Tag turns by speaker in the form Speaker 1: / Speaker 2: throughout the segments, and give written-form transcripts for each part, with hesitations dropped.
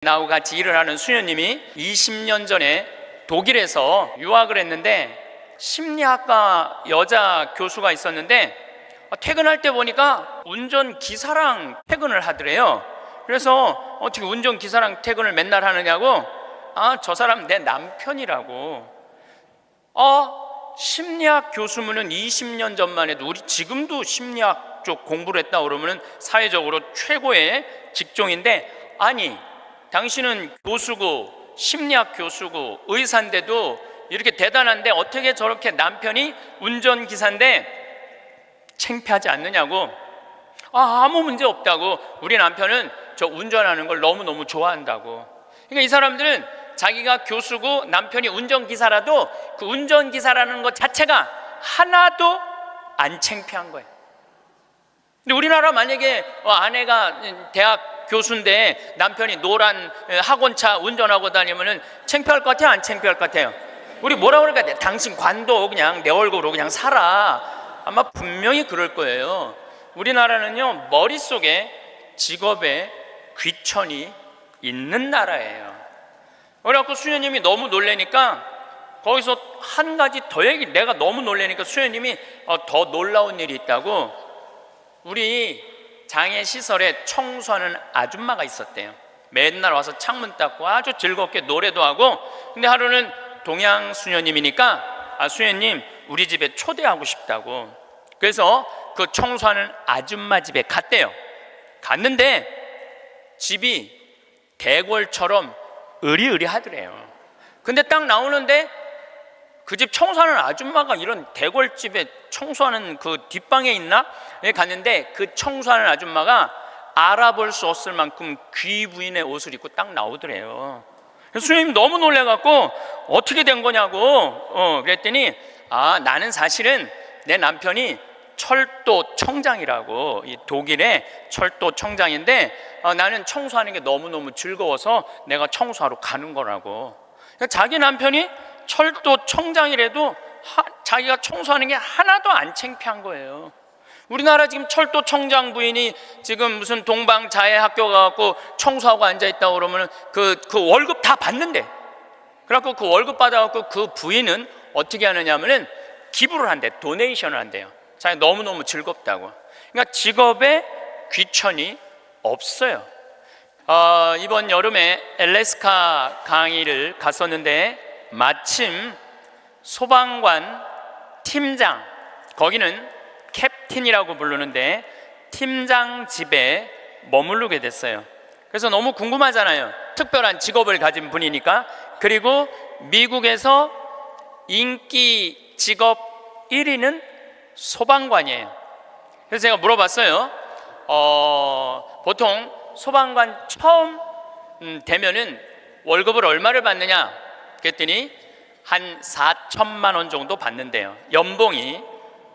Speaker 1: 나하고 같이 일을 하는 수녀님이 20년 전에 독일에서 유학을 했는데 심리학과 여자 교수가 있었는데 퇴근할 때 보니까 운전기사랑 퇴근을 하더래요. 그래서 어떻게 운전기사랑 퇴근을 맨날 하느냐고, 저 사람 내 남편이라고. 심리학 교수면은 20년 전만 해도, 우리 지금도 심리학 쪽 공부를 했다 그러면은 사회적으로 최고의 직종인데, 아니 당신은 교수고 심리학 교수고 의사인데도 이렇게 대단한데 어떻게 저렇게 남편이 운전기사인데 창피하지 않느냐고. 아무 문제 없다고. 우리 남편은 저 운전하는 걸 너무너무 좋아한다고. 그러니까 이 사람들은 자기가 교수고 남편이 운전기사라도 그 운전기사라는 것 자체가 하나도 안 창피한 거예요. 근데 우리나라 만약에 아내가 대학 교수인데 남편이 노란 학원차 운전하고 다니면은 창피할 것 같아요? 안 창피할 것 같아요? 우리 뭐라 그럴까? 당신 관도 그냥 내 얼굴로 그냥 살아. 아마 분명히 그럴 거예요. 우리나라는요, 머릿속에 직업에 귀천이 있는 나라예요. 그래갖고 수녀님이 너무 놀라니까 거기서 한 가지 더 내가 너무 놀라니까 수녀님이 더 놀라운 일이 있다고. 우리 장애 시설에 청소하는 아줌마가 있었대요. 맨날 와서 창문 닦고 아주 즐겁게 노래도 하고. 근데 하루는 동양 수녀님이니까 수녀님 우리 집에 초대하고 싶다고. 그래서 그 청소하는 아줌마 집에 갔대요. 갔는데 집이 대궐처럼 으리으리하더래요. 근데 딱 나오는데 그 집 청소하는 아줌마가 이런 대궐집에 청소하는 그 뒷방에 있나? 갔는데 그 청소하는 아줌마가 알아볼 수 없을 만큼 귀부인의 옷을 입고 딱 나오더래요. 수녀님 너무 놀래갖고 어떻게 된 거냐고 그랬더니 나는 사실은 내 남편이 철도 청장이라고, 이 독일의 철도 청장인데 나는 청소하는 게 너무너무 즐거워서 내가 청소하러 가는 거라고. 그러니까 자기 남편이 철도 청장이라도 자기가 청소하는 게 하나도 안 창피한 거예요. 우리나라 지금 철도 청장 부인이 지금 무슨 동방자애 학교 가갖고 청소하고 앉아있다고 그러면 그 월급 다 받는데, 그래갖고 그 월급 받아갖고 그 부인은 어떻게 하느냐 하면은 기부를 한대, 도네이션을 한대요. 자기 너무너무 즐겁다고. 그러니까 직업에 귀천이 없어요. 이번 여름에 알래스카 강의를 갔었는데 마침 소방관 팀장, 거기는 캡틴이라고 부르는데 팀장 집에 머무르게 됐어요. 그래서 너무 궁금하잖아요. 특별한 직업을 가진 분이니까. 그리고 미국에서 인기 직업 1위는 소방관이에요. 그래서 제가 물어봤어요. 보통 소방관 처음 되면은 월급을 얼마를 받느냐? 그랬더니 한 4천만 원 정도 받는데요, 연봉이.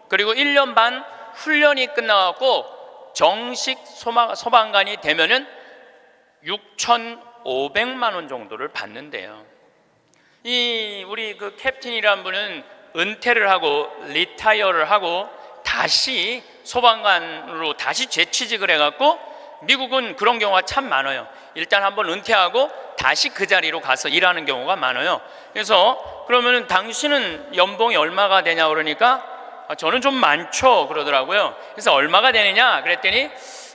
Speaker 1: 그리고 1년 반 훈련이 끝나갖고 정식 소방관이 되면은 6,500만 원 정도를 받는데요. 우리 그 캡틴이라는 분은 은퇴를 하고 리타이어를 하고 다시 소방관으로 다시 재취직을 해갖고, 미국은 그런 경우가 참 많아요. 일단 한번 은퇴하고 다시 그 자리로 가서 일하는 경우가 많아요. 그래서 그러면 당신은 연봉이 얼마가 되냐 그러니까 저는 좀 많죠 그러더라고요. 그래서 얼마가 되느냐 그랬더니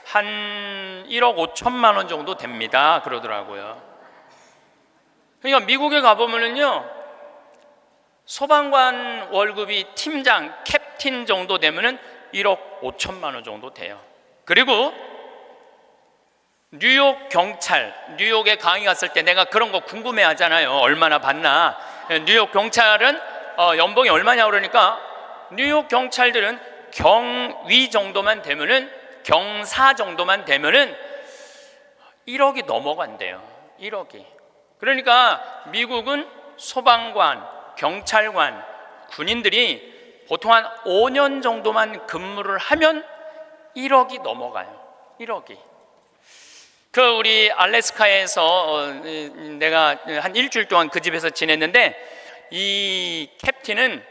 Speaker 1: 한 1억 5천만 원 정도 됩니다 그러더라고요. 그러니까 미국에 가보면은요, 소방관 월급이 팀장, 캡틴 정도 되면은 1억 5천만 원 정도 돼요. 그리고 뉴욕 경찰, 뉴욕에 강의 갔을 때 내가 그런 거 궁금해 하잖아요. 얼마나 받나. 뉴욕 경찰은 연봉이 얼마냐 그러니까 뉴욕 경찰들은 경위 정도만 되면은, 경사 정도만 되면은 1억이 넘어간대요. 1억이. 그러니까 미국은 소방관, 경찰관, 군인들이 보통 한 5년 정도만 근무를 하면 1억이 넘어가요. 1억이. 우리 알래스카에서 내가 한 일주일 동안 그 집에서 지냈는데, 이 캡틴은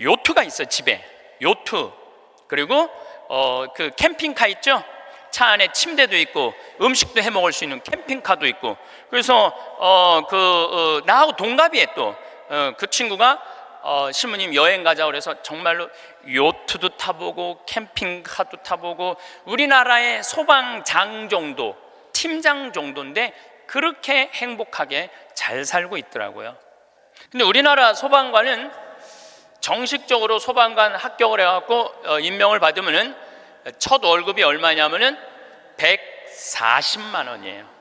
Speaker 1: 요트가 있어요, 집에. 요트. 그리고 그 캠핑카 있죠? 차 안에 침대도 있고 음식도 해 먹을 수 있는 캠핑카도 있고. 그래서 나하고 동갑이에 또 그 친구가 신부님 여행 가자 그래서 정말로 요트도 타보고 캠핑카도 타보고 우리나라의 소방장 정도, 팀장 정도인데 그렇게 행복하게 잘 살고 있더라고요. 근데 우리나라 소방관은 정식적으로 소방관 합격을 해갖고 임명을 받으면은 첫 월급이 얼마냐면은 140만 원이에요.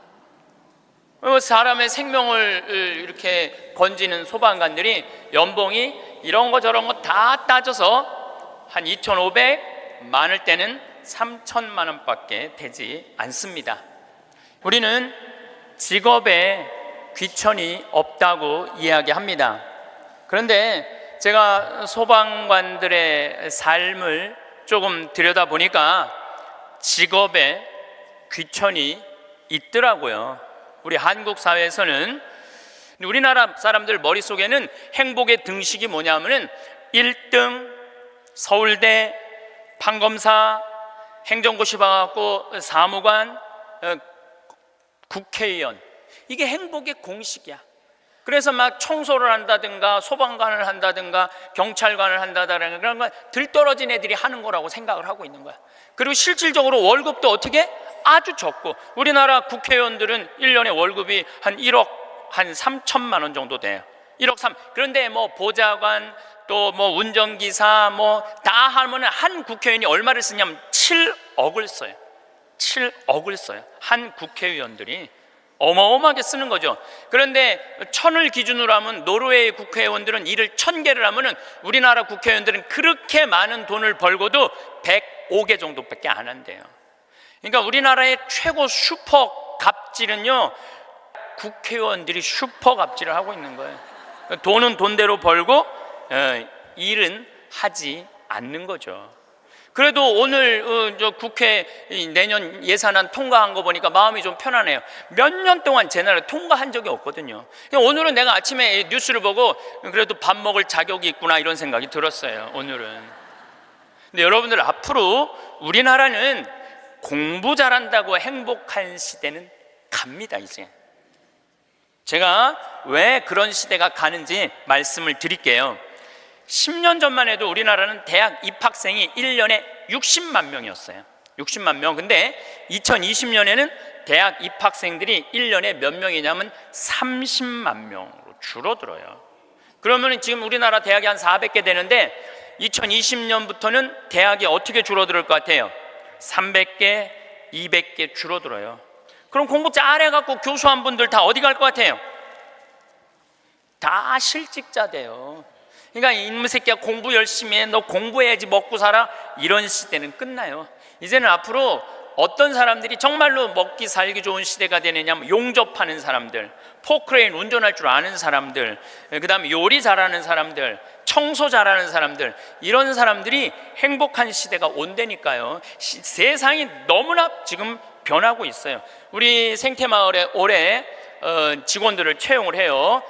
Speaker 1: 사람의 생명을 이렇게 건지는 소방관들이 연봉이 이런 거 저런 거 다 따져서 한 2,500, 많을 때는 3,000만 원밖에 되지 않습니다. 우리는 직업에 귀천이 없다고 이야기합니다. 그런데 제가 소방관들의 삶을 조금 들여다보니까 직업에 귀천이 있더라고요. 우리 한국 사회에서는, 우리나라 사람들 머릿속에는 행복의 등식이 뭐냐면은 1등 서울대, 판검사, 행정고시 봐갖고 사무관, 국회의원, 이게 행복의 공식이야. 그래서 막 청소를 한다든가 소방관을 한다든가 경찰관을 한다든가 그런 거 들떨어진 애들이 하는 거라고 생각을 하고 있는 거야. 그리고 실질적으로 월급도 어떻게? 아주 적고, 우리나라 국회의원들은 1년에 월급이 한 1억 한 3천만 원 정도 돼요. 1억 3. 그런데 뭐 보좌관 또 뭐 운전기사 뭐 다 하면 한 국회의원이 얼마를 쓰냐면 7억을 써요. 7억을 써요. 한 국회의원들이 어마어마하게 쓰는 거죠. 그런데 1000을 기준으로 하면 노르웨이 국회의원들은 일을 1000개를 하면은 우리나라 국회의원들은 그렇게 많은 돈을 벌고도 105개 정도밖에 안 한대요. 그러니까 우리나라의 최고 슈퍼 갑질은요, 국회의원들이 슈퍼 갑질을 하고 있는 거예요. 돈은 돈대로 벌고 일은 하지 않는 거죠. 그래도 오늘 저 국회 내년 예산안 통과한 거 보니까 마음이 좀 편하네요. 몇 년 동안 제 나라에 통과한 적이 없거든요. 오늘은 내가 아침에 뉴스를 보고 그래도 밥 먹을 자격이 있구나 이런 생각이 들었어요. 오늘은. 근데 여러분들, 앞으로 우리나라는 공부 잘한다고 행복한 시대는 갑니다. 이제 제가 왜 그런 시대가 가는지 말씀을 드릴게요. 10년 전만 해도 우리나라는 대학 입학생이 1년에 60만 명이었어요. 60만 명. 근데 2020년에는 대학 입학생들이 1년에 몇 명이냐면 30만 명으로 줄어들어요. 그러면 지금 우리나라 대학이 한 400개 되는데 2020년부터는 대학이 어떻게 줄어들 것 같아요? 300개, 200개 줄어들어요. 그럼 공부 잘해갖고 교수한 분들 다 어디 갈 것 같아요? 다 실직자 돼요. 그러니까 이놈의 새끼야, 공부 열심히 해, 너 공부해야지 먹고 살아, 이런 시대는 끝나요. 이제는 앞으로 어떤 사람들이 정말로 먹기 살기 좋은 시대가 되느냐면 용접하는 사람들, 포크레인 운전할 줄 아는 사람들, 그 다음에 요리 잘하는 사람들, 청소 잘하는 사람들, 이런 사람들이 행복한 시대가 온다니까요. 세상이 너무나 지금 변하고 있어요. 우리 생태마을에 올해 직원들을 채용을 해요.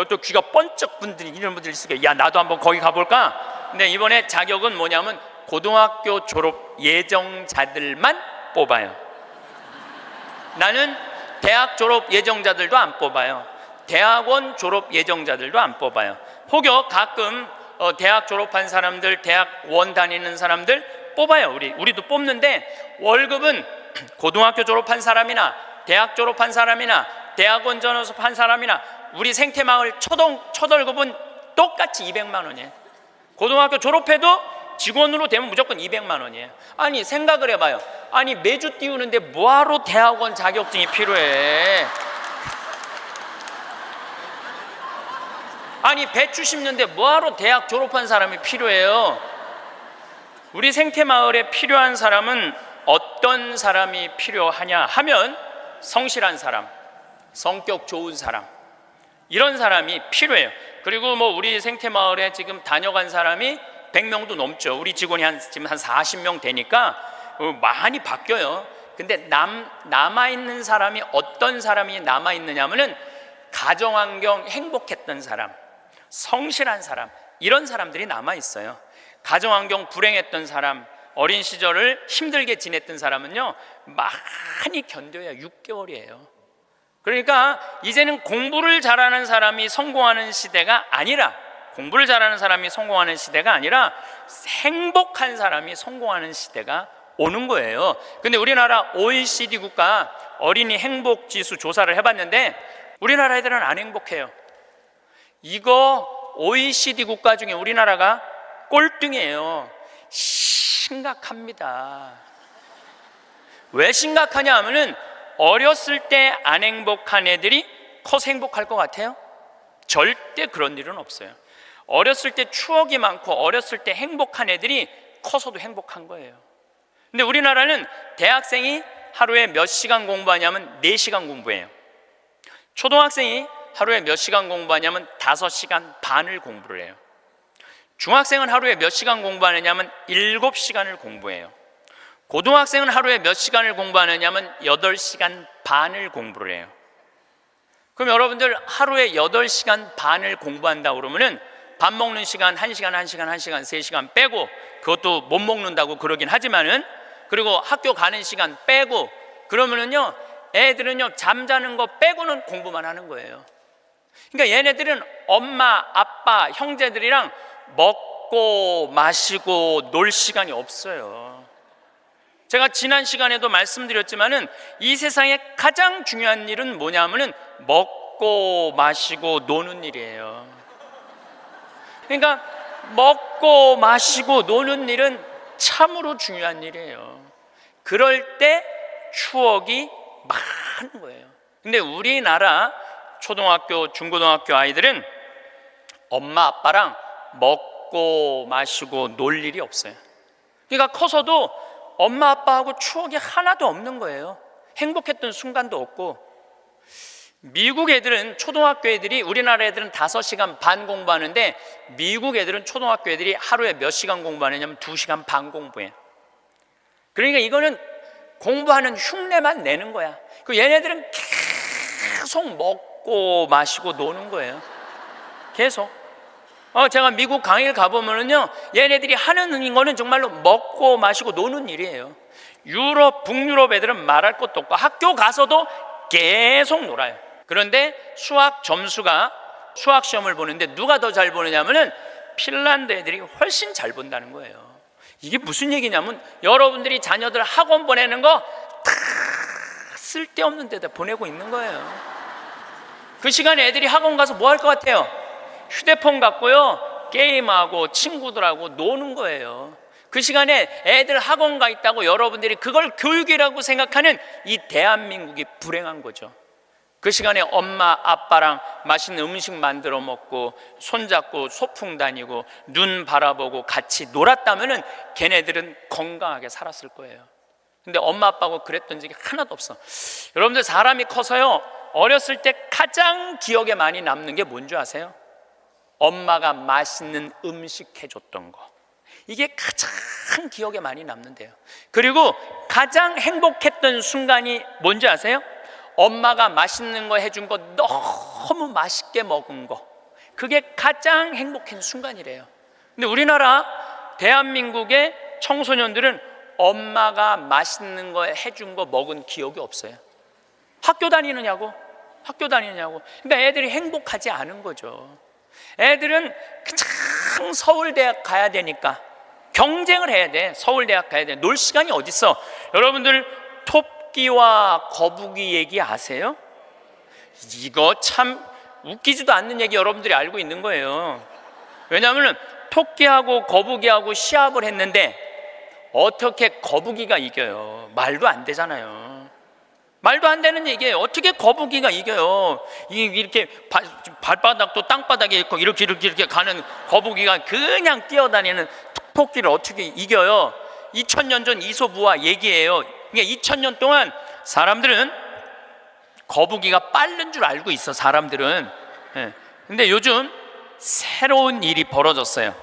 Speaker 1: 또 귀가 번쩍 분들이 이런 분들이 있으니까 야, 나도 한번 거기 가볼까? 근데 이번에 자격은 뭐냐면 고등학교 졸업 예정자들만 뽑아요. 나는 대학 졸업 예정자들도 안 뽑아요. 대학원 졸업 예정자들도 안 뽑아요. 혹여 가끔 대학 졸업한 사람들, 대학원 다니는 사람들 뽑아요. 우리도 뽑는데 월급은 고등학교 졸업한 사람이나 대학 졸업한 사람이나 대학원 졸업한 사람이나 우리 생태마을 첫 월급은 똑같이 200만 원이에요. 고등학교 졸업해도 직원으로 되면 무조건 200만 원이에요. 아니, 생각을 해봐요. 아니, 매주 띄우는데 뭐하러 대학원 자격증이 필요해? 아니, 배추 심는데 뭐하러 대학 졸업한 사람이 필요해요? 우리 생태마을에 필요한 사람은 어떤 사람이 필요하냐 하면 성실한 사람, 성격 좋은 사람, 이런 사람이 필요해요. 그리고 뭐 우리 생태마을에 지금 다녀간 사람이 100명도 넘죠. 우리 직원이 지금 한 40명 되니까 많이 바뀌어요. 근데 남아있는 사람이 어떤 사람이 남아있느냐면은 가정환경 행복했던 사람, 성실한 사람, 이런 사람들이 남아있어요. 가정환경 불행했던 사람, 어린 시절을 힘들게 지냈던 사람은요 많이 견뎌야 6개월이에요. 그러니까 이제는 공부를 잘하는 사람이 성공하는 시대가 아니라, 공부를 잘하는 사람이 성공하는 시대가 아니라 행복한 사람이 성공하는 시대가 오는 거예요. 근데 우리나라 OECD 국가 어린이 행복지수 조사를 해봤는데 우리나라 애들은 안 행복해요. 이거 OECD 국가 중에 우리나라가 꼴등이에요. 심각합니다. 왜 심각하냐 하면은 어렸을 때 안 행복한 애들이 커서 행복할 것 같아요? 절대 그런 일은 없어요. 어렸을 때 추억이 많고 어렸을 때 행복한 애들이 커서도 행복한 거예요. 근데 우리나라는 대학생이 하루에 몇 시간 공부하냐면 4시간 공부해요. 초등학생이 하루에 몇 시간 공부하냐면 5시간 반을 공부를 해요. 중학생은 하루에 몇 시간 공부하느냐면 7시간을 공부해요. 고등학생은 하루에 몇 시간을 공부하느냐면 8시간 반을 공부를 해요. 그럼 여러분들 하루에 8시간 반을 공부한다 그러면은 밥 먹는 시간 1시간, 1시간, 1시간, 3시간 빼고, 그것도 못 먹는다고 그러긴 하지만은, 그리고 학교 가는 시간 빼고, 그러면은요 애들은요 잠자는 거 빼고는 공부만 하는 거예요. 그러니까 얘네들은 엄마, 아빠, 형제들이랑 먹고 마시고 놀 시간이 없어요. 제가 지난 시간에도 말씀드렸지만은 이 세상에 가장 중요한 일은 뭐냐면은 먹고 마시고 노는 일이에요. 그러니까 먹고 마시고 노는 일은 참으로 중요한 일이에요. 그럴 때 추억이 많은 거예요. 근데 우리나라 초등학교, 중고등학교 아이들은 엄마 아빠랑 먹고 마시고 놀 일이 없어요. 그러니까 커서도 엄마 아빠하고 추억이 하나도 없는 거예요. 행복했던 순간도 없고. 미국 애들은, 초등학교 애들이, 우리나라 애들은 5시간 반 공부하는데 미국 애들은 초등학교 애들이 하루에 몇 시간 공부하느냐면 2시간 반 공부해요. 그러니까 이거는 공부하는 흉내만 내는 거야. 그 얘네들은 계속 먹고 마시고 노는 거예요. 계속. 제가 미국 강의를 가보면은요 얘네들이 하는 거는 정말로 먹고 마시고 노는 일이에요. 유럽, 북유럽 애들은 말할 것도 없고 학교 가서도 계속 놀아요. 그런데 수학 점수가, 수학 시험을 보는데 누가 더 잘 보느냐면은 핀란드 애들이 훨씬 잘 본다는 거예요. 이게 무슨 얘기냐면 여러분들이 자녀들 학원 보내는 거 다 쓸데없는 데다 보내고 있는 거예요. 그 시간에 애들이 학원 가서 뭐 할 것 같아요? 휴대폰 갖고요 게임하고 친구들하고 노는 거예요. 그 시간에 애들 학원 가 있다고 여러분들이 그걸 교육이라고 생각하는 이 대한민국이 불행한 거죠. 그 시간에 엄마 아빠랑 맛있는 음식 만들어 먹고 손잡고 소풍 다니고 눈 바라보고 같이 놀았다면은 걔네들은 건강하게 살았을 거예요. 근데 엄마 아빠하고 그랬던 적이 하나도 없어. 여러분들 사람이 커서요 어렸을 때 가장 기억에 많이 남는 게 뭔지 아세요? 엄마가 맛있는 음식 해줬던 거. 이게 가장 기억에 많이 남는데요. 그리고 가장 행복했던 순간이 뭔지 아세요? 엄마가 맛있는 거 해준 거 너무 맛있게 먹은 거. 그게 가장 행복한 순간이래요. 근데 우리나라 대한민국의 청소년들은 엄마가 맛있는 거 해준 거 먹은 기억이 없어요. 학교 다니느냐고. 그러니까 애들이 행복하지 않은 거죠. 애들은 그냥 서울대학 가야 되니까 경쟁을 해야 돼. 서울대학 가야 돼. 놀 시간이 어딨어. 여러분들 토끼와 거북이 얘기 아세요? 이거 참 웃기지도 않는 얘기 여러분들이 알고 있는 거예요. 왜냐하면 토끼하고 거북이하고 시합을 했는데 어떻게 거북이가 이겨요? 말도 안 되잖아요. 말도 안 되는 얘기예요. 어떻게 거북이가 이겨요? 이렇게 발바닥도 땅바닥에 있고 이렇게 가는 거북이가 그냥 뛰어다니는 토끼를 어떻게 이겨요? 2000년 전 이솝우화 얘기예요. 그러니까 2000년 동안 사람들은 거북이가 빠른 줄 알고 있어, 사람들은. 근데 요즘 새로운 일이 벌어졌어요.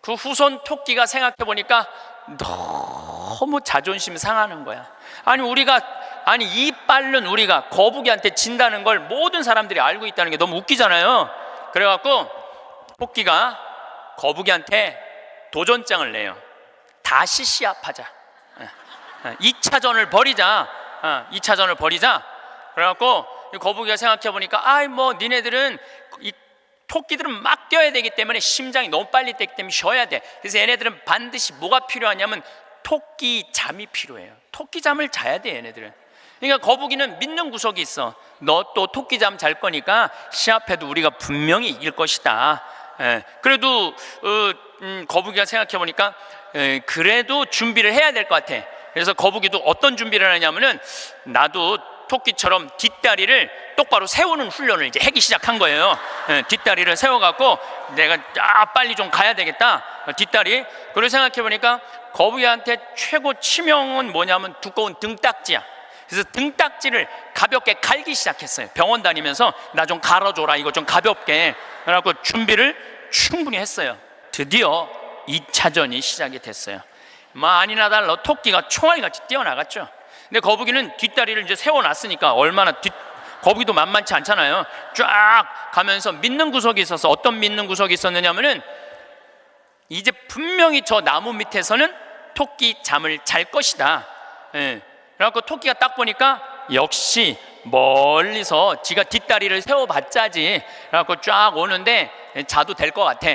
Speaker 1: 그 후손 토끼가 생각해 보니까 너무 자존심 상하는 거야. 아니 이 빠른 우리가 거북이한테 진다는 걸 모든 사람들이 알고 있다는 게 너무 웃기잖아요. 그래갖고 토끼가 거북이한테 도전장을 내요. 다시 시합하자. 2차전을 벌이자. 2차전을 벌이자. 그래갖고 거북이가 생각해 보니까 뭐 니네들은 이 토끼들은 막 뛰어야 되기 때문에 심장이 너무 빨리 뛰기 때문에 쉬어야 돼. 그래서 얘네들은 반드시 뭐가 필요하냐면 토끼 잠이 필요해요. 토끼 잠을 자야 돼 얘네들은. 그러니까 거북이는 믿는 구석이 있어. 너 또 토끼 잠 잘 거니까 시합해도 우리가 분명히 이길 것이다. 그래도 거북이가 생각해 보니까 그래도 준비를 해야 될 것 같아. 그래서 거북이도 어떤 준비를 하냐면은 나도 토끼처럼 뒷다리를 똑바로 세우는 훈련을 이제 하기 시작한 거예요. 뒷다리를 세워갖고 내가 빨리 좀 가야 되겠다. 뒷다리. 그리고 생각해 보니까 거북이한테 최고 치명은 뭐냐면 두꺼운 등딱지야. 그래서 등딱지를 가볍게 갈기 시작했어요. 병원 다니면서 나 좀 갈아줘라, 이거 좀 가볍게. 그래갖고 준비를 충분히 했어요. 드디어 2차전이 시작이 됐어요. 아니나 달라 토끼가 총알같이 뛰어나갔죠. 근데 거북이는 뒷다리를 이제 세워놨으니까 거북이도 만만치 않잖아요. 쫙 가면서 믿는 구석이 있어서, 어떤 믿는 구석이 있었느냐면은 이제 분명히 저 나무 밑에서는 토끼 잠을 잘 것이다. 그래갖고 토끼가 딱 보니까 역시 멀리서 지가 뒷다리를 세워봤자지. 그래갖고 쫙 오는데 자도 될 것 같아.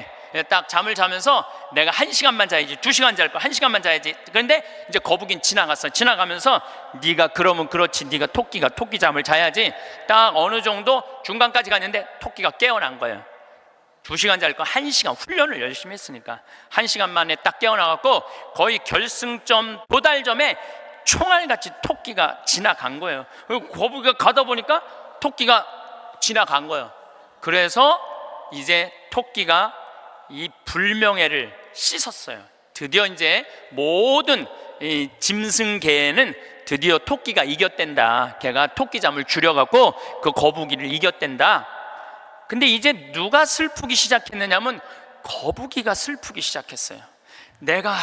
Speaker 1: 딱 잠을 자면서 내가 1시간만 자야지, 2시간 잘 거야, 1시간만 자야지. 그런데 이제 거북이는 지나갔어. 지나가면서 네가 그러면 그렇지, 네가 토끼가 토끼 잠을 자야지. 딱 어느 정도 중간까지 갔는데 토끼가 깨어난 거예요. 2시간 잘 거 1시간 훈련을 열심히 했으니까 1시간 만에 딱 깨어나갖고 거의 결승점 도달점에 총알같이 토끼가 지나간 거예요. 그리고 거북이가 가다 보니까 토끼가 지나간 거예요. 그래서 이제 토끼가 이 불명예를 씻었어요. 드디어 이제 모든 이 짐승계에는 드디어 토끼가 이겼댄다. 걔가 토끼잠을 줄여갖고 그 거북이를 이겼댄다. 근데 이제 누가 슬프기 시작했느냐면 거북이가 슬프기 시작했어요. 내가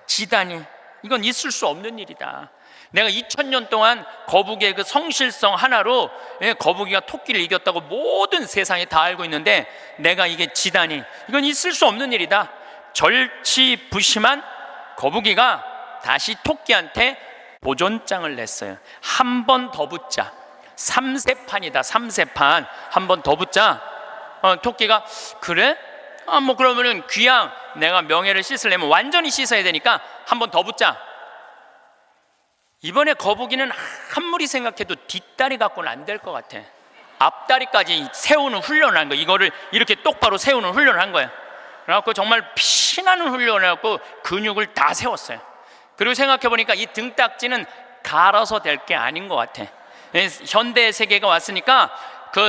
Speaker 1: 지다니, 이건 있을 수 없는 일이다. 내가 2000년 동안 거북이의 그 성실성 하나로 거북이가 토끼를 이겼다고 모든 세상이 다 알고 있는데 내가 이게 지다니, 이건 있을 수 없는 일이다. 절치부심한 거북이가 다시 토끼한테 도전장을 냈어요. 한 번 더 붙자. 3세판이다. 3세판. 한 번 더 붙자. 토끼가 그래? 뭐 그러면은 귀양 내가 명예를 씻으려면 완전히 씻어야 되니까 한 번 더 붙자. 이번에 거북이는 아무리 생각해도 뒷다리 갖고는 안 될 것 같아. 앞다리까지 세우는 훈련을 한 거야. 이거를 이렇게 똑바로 세우는 훈련을 한 거야. 그래갖고 정말 피나는 훈련을 해갖고 근육을 다 세웠어요. 그리고 생각해보니까 이 등딱지는 갈아서 될 게 아닌 것 같아. 현대 세계가 왔으니까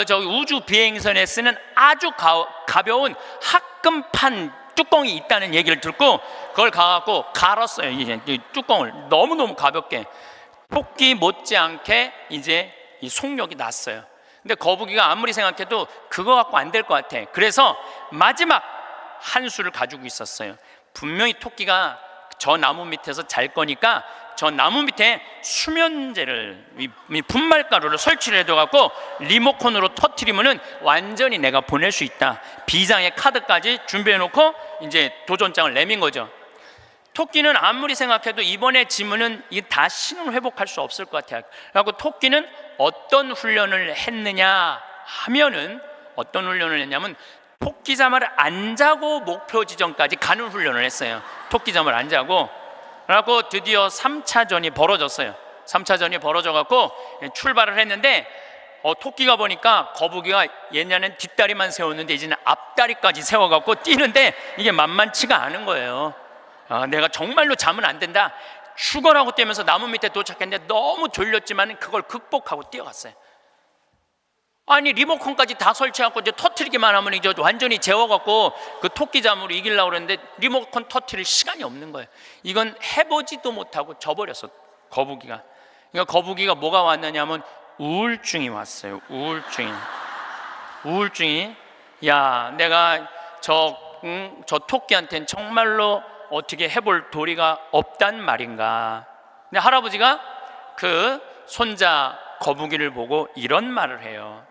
Speaker 1: 저기 우주 비행선에 쓰는 아주 가벼운 합금판 뚜껑이 있다는 얘기를 듣고 그걸 가갖고 갈았어요. 이 뚜껑을 너무너무 가볍게. 토끼 못지않게 이제 이 속력이 났어요. 근데 거북이가 아무리 생각해도 그거 갖고 안 될 것 같아. 그래서 마지막 한 수를 가지고 있었어요. 분명히 토끼가 저 나무 밑에서 잘 거니까 저 나무 밑에 수면제를, 분말가루를 설치를 해둬갖고 리모컨으로 터트리면은 완전히 내가 보낼 수 있다. 비장의 카드까지 준비해놓고 이제 도전장을 내민 거죠. 토끼는 아무리 생각해도 이번에 지면은 이게 다시는 회복할 수 없을 것 같아요. 그리고 토끼는 어떤 훈련을 했느냐 하면은, 어떤 훈련을 했냐면 토끼잠을 안 자고 목표 지점까지 가는 훈련을 했어요. 토끼잠을 안 자고. 그래갖고 드디어 3차전이 벌어졌어요. 3차전이 벌어져갖고 출발을 했는데 토끼가 보니까 거북이가 옛날엔 뒷다리만 세웠는데 이제는 앞다리까지 세워갖고 뛰는데 이게 만만치가 않은 거예요. 내가 정말로 자면 안 된다. 죽어라고 뛰면서 나무 밑에 도착했는데 너무 졸렸지만 그걸 극복하고 뛰어갔어요. 아니 리모컨까지 다 설치하고 이제 터트리기만 하면 이제 완전히 재워갖고 그 토끼잠으로 이기려고 그랬는데 리모컨 터트릴 시간이 없는 거예요. 이건 해보지도 못하고 져버렸어 거북이가. 그러니까 거북이가 뭐가 왔느냐면 우울증이 왔어요. 우울증이 야 내가 저 토끼한테는 정말로 어떻게 해볼 도리가 없단 말인가. 근데 할아버지가 그 손자 거북이를 보고 이런 말을 해요.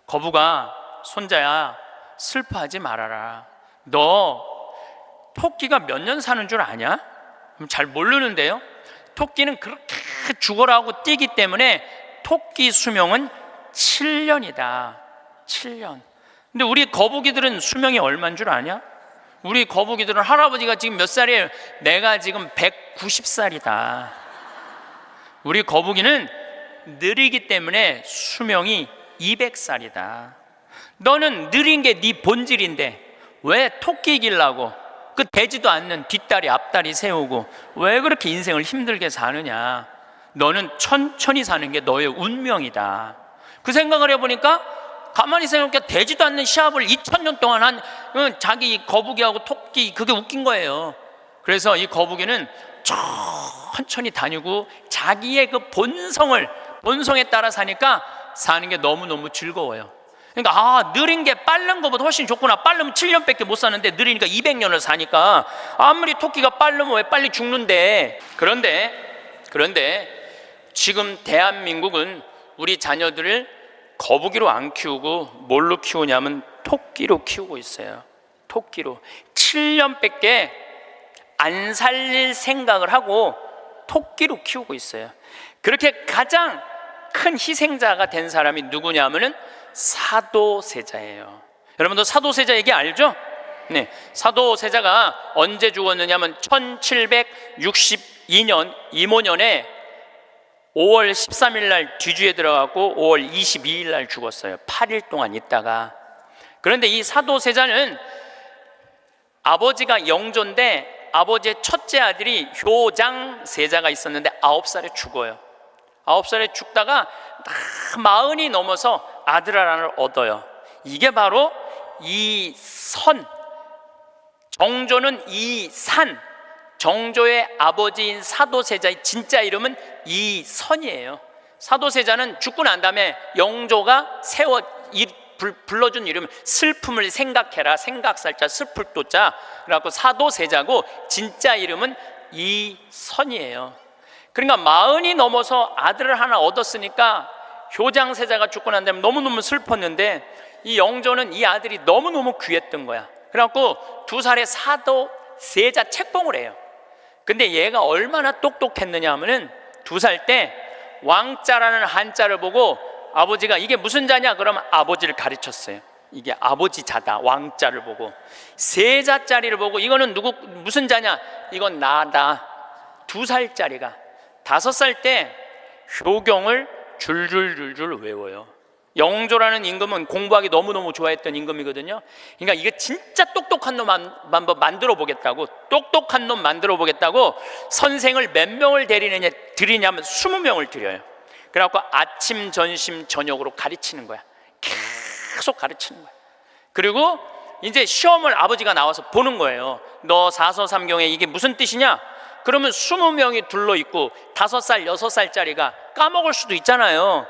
Speaker 1: 거북아, 손자야, 슬퍼하지 말아라. 너 토끼가 몇 년 사는 줄 아냐? 잘 모르는데요. 토끼는 그렇게 죽어라고 뛰기 때문에 토끼 수명은 7년이다. 7년. 근데 우리 거북이들은 수명이 얼마인 줄 아냐? 우리 거북이들은 할아버지가 지금 몇 살이에요? 내가 지금 190살이다. 우리 거북이는 느리기 때문에 수명이 200살이다. 너는 느린 게 네 본질인데 왜 토끼 이기려고 그 되지도 않는 뒷다리 앞다리 세우고 왜 그렇게 인생을 힘들게 사느냐? 너는 천천히 사는 게 너의 운명이다. 그 생각을 해보니까 가만히 생각해 되지도 않는 시합을 2000년 동안 한 자기 거북이하고 토끼, 그게 웃긴 거예요. 그래서 이 거북이는 천천히 다니고 자기의 그 본성에 따라 사니까 사는 게 너무너무 즐거워요. 그러니까 느린 게 빠른 것보다 훨씬 좋구나. 빠르면 7년밖에 못 사는데 느리니까 200년을 사니까 아무리 토끼가 빠르면 왜 빨리 죽는데. 그런데 지금 대한민국은 우리 자녀들을 거북이로 안 키우고 뭘로 키우냐면 토끼로 키우고 있어요. 토끼로 7년밖에 안 살릴 생각을 하고 토끼로 키우고 있어요. 그렇게 가장 큰 희생자가 된 사람이 누구냐면은 사도세자예요. 여러분도 사도세자 얘기 알죠? 네, 사도세자가 언제 죽었느냐면 1762년 이모년에 5월 13일 날 뒤주에 들어가고 5월 22일 날 죽었어요. 8일 동안 있다가. 그런데 이 사도세자는 아버지가 영조인데 아버지의 첫째 아들이 효장세자가 있었는데 9살에 죽어요. 9살에 죽다가 40이 넘어서 아들 하나를 얻어요. 이게 바로 이선, 정조는 이산, 정조의 아버지인 사도세자의 진짜 이름은 이선이에요. 사도세자는 죽고 난 다음에 영조가 불러준 이름, 슬픔을 생각해라, 생각살자 슬플 도자, 그래갖고 사도세자고 진짜 이름은 이선이에요. 그러니까 40이 넘어서 아들을 하나 얻었으니까 효장세자가 죽고 난 다음에 너무너무 슬펐는데 이 영조는 이 아들이 너무너무 귀했던 거야. 그래갖고 2살에 사도세자 책봉을 해요. 근데 얘가 얼마나 똑똑했느냐 하면은 2살 때 왕자라는 한자를 보고 아버지가 이게 무슨 자냐 그러면 아버지를 가르쳤어요. 이게 아버지 자다. 왕자를 보고 세자짜리를 보고 이거는 무슨 자냐, 이건 나다. 2살짜리가 5살 때 효경을 줄줄줄줄 외워요. 영조라는 임금은 공부하기 너무너무 좋아했던 임금이거든요. 그러니까 이게 진짜 똑똑한 놈 만들어 보겠다고, 똑똑한 놈 만들어 보겠다고 선생을 몇 명을 들이냐면 20명을 들여요. 그래갖고 아침, 점심, 저녁으로 가르치는 거야. 계속 가르치는 거야. 그리고 이제 시험을 아버지가 나와서 보는 거예요. 너 사서삼경에 이게 무슨 뜻이냐? 그러면 20명이 둘러있고 5살, 6살짜리가 까먹을 수도 있잖아요.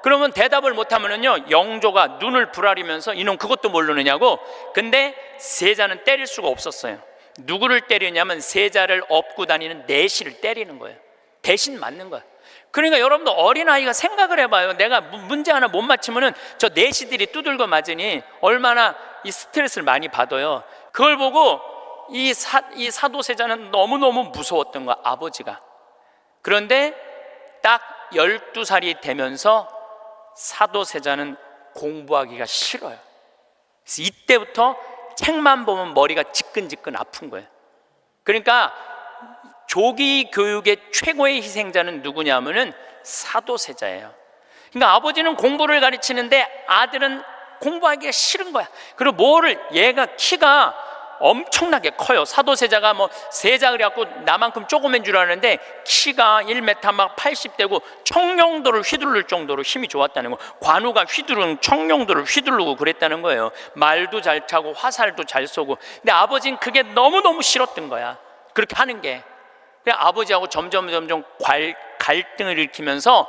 Speaker 1: 그러면 대답을 못하면은요, 영조가 눈을 부라리면서 이놈 그것도 모르느냐고. 근데 세자는 때릴 수가 없었어요. 누구를 때리냐면 세자를 업고 다니는 내시를 때리는 거예요. 대신 맞는 거예요. 그러니까 여러분도 어린아이가 생각을 해봐요. 내가 문제 하나 못 맞히면은 저 내시들이 두들겨 맞으니 얼마나 이 스트레스를 많이 받아요. 그걸 보고 이 사도세자는 너무너무 무서웠던 거야, 아버지가. 그런데 딱 12살이 되면서 사도세자는 공부하기가 싫어요. 그래서 이때부터 책만 보면 머리가 지끈지끈 아픈 거예요. 그러니까 조기 교육의 최고의 희생자는 누구냐면은 사도세자예요. 그러니까 아버지는 공부를 가르치는데 아들은 공부하기가 싫은 거야. 그리고 얘가 키가 엄청나게 커요. 사도세자가 세자 그래갖고 나만큼 조그만 줄 아는데 키가 1m 막 80대고 청룡도를 휘두를 정도로 힘이 좋았다는 거. 관우가 청룡도를 휘두르고 그랬다는 거예요. 말도 잘 타고 화살도 잘 쏘고. 근데 아버지는 그게 너무너무 싫었던 거야, 그렇게 하는 게. 그래서 아버지하고 점점 갈등을 일으키면서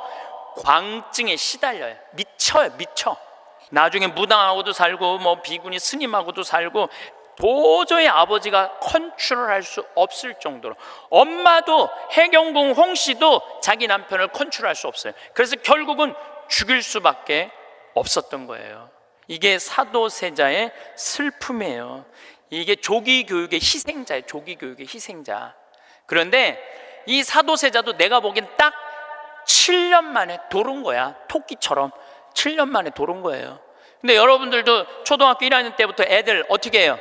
Speaker 1: 광증에 시달려요. 미쳐. 나중에 무당하고도 살고 비구니 스님하고도 살고 도저히 아버지가 컨트롤할 수 없을 정도로. 엄마도 해경궁 홍씨도 자기 남편을 컨트롤할 수 없어요. 그래서 결국은 죽일 수밖에 없었던 거예요. 이게 사도세자의 슬픔이에요. 이게 조기교육의 희생자예요. 조기교육의 희생자. 그런데 이 사도세자도 내가 보기엔 딱 7년 만에 돌은 거야. 토끼처럼 7년 만에 돌은 거예요. 근데 여러분들도 초등학교 1학년 때부터 애들 어떻게 해요?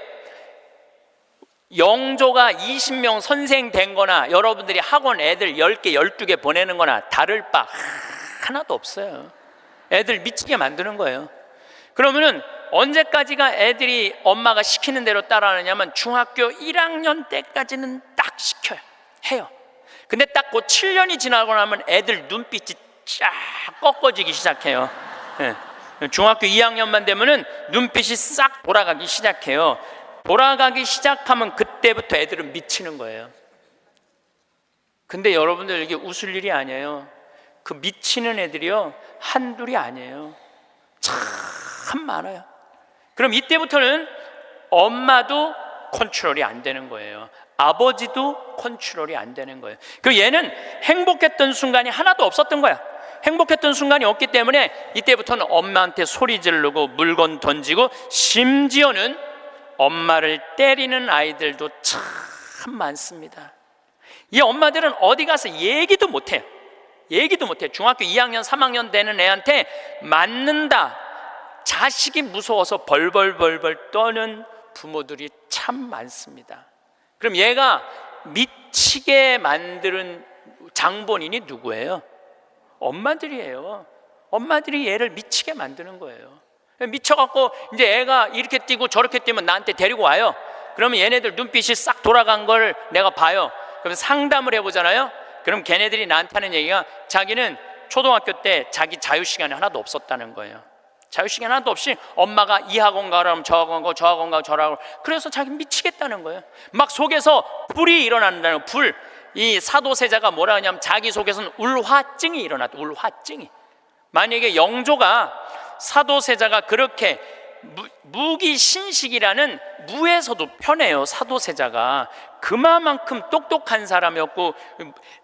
Speaker 1: 영조가 20명 선생 된 거나 여러분들이 학원 애들 10개, 12개 보내는 거나 다를 바 하나도 없어요. 애들 미치게 만드는 거예요. 그러면은 언제까지가 애들이 엄마가 시키는 대로 따라하느냐면 중학교 1학년 때까지는 딱 시켜요. 해요. 근데 딱 그 7년이 지나고 나면 애들 눈빛이 쫙 꺾어지기 시작해요. 네. 중학교 2학년만 되면은 눈빛이 싹 돌아가기 시작해요. 돌아가기 시작하면 그때부터 애들은 미치는 거예요. 근데 여러분들 이게 웃을 일이 아니에요. 그 미치는 애들이요 한둘이 아니에요. 참 많아요. 그럼 이때부터는 엄마도 컨트롤이 안 되는 거예요. 아버지도 컨트롤이 안 되는 거예요. 그리고 얘는 행복했던 순간이 하나도 없었던 거야. 행복했던 순간이 없기 때문에 이때부터는 엄마한테 소리 지르고 물건 던지고 심지어는 엄마를 때리는 아이들도 참 많습니다. 이 엄마들은 어디 가서 얘기도 못해요. 얘기도 못해. 중학교 2학년 3학년 되는 애한테 맞는다, 자식이 무서워서 벌벌벌벌 떠는 부모들이 참 많습니다. 그럼 얘가 미치게 만드는 장본인이 누구예요? 엄마들이에요. 엄마들이 얘를 미치게 만드는 거예요. 미쳐갖고 이제 애가 이렇게 뛰고 저렇게 뛰면 나한테 데리고 와요. 그러면 얘네들 눈빛이 싹 돌아간 걸 내가 봐요. 그럼 상담을 해보잖아요. 그럼 걔네들이 나한테 하는 얘기가 자기는 초등학교 때 자기 자유시간이 하나도 없었다는 거예요. 자유시간 하나도 없이 엄마가 이 학원 가라면 저 학원 가고 저 학원 가고 저 학원 가고, 그래서 자기 미치겠다는 거예요. 막 속에서 불이 일어난다는 불. 이 사도세자가 뭐라 하냐면 자기 속에서는 울화증이 일어났다. 울화증이. 만약에 영조가 사도세자가 그렇게 무기신식이라는 무에서도 편해요. 사도세자가 그만큼 똑똑한 사람이었고,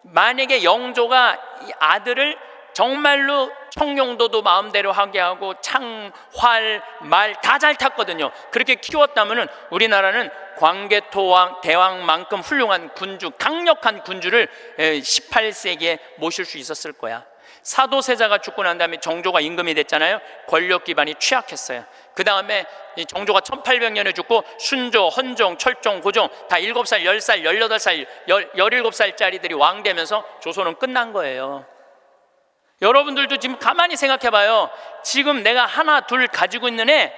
Speaker 1: 만약에 영조가 이 아들을 정말로 청룡도도 마음대로 하게 하고 창, 활, 말 다 잘 탔거든요. 그렇게 키웠다면 우리나라는 광개토왕 대왕만큼 훌륭한 군주, 강력한 군주를 18세기에 모실 수 있었을 거야. 사도세자가 죽고 난 다음에 정조가 임금이 됐잖아요. 권력 기반이 취약했어요. 그 다음에 정조가 1800년에 죽고 순조, 헌종, 철종, 고종 다 7살, 10살, 18살, 17살짜리들이 왕 되면서 조선은 끝난 거예요. 여러분들도 지금 가만히 생각해 봐요. 지금 내가 하나 둘 가지고 있는 애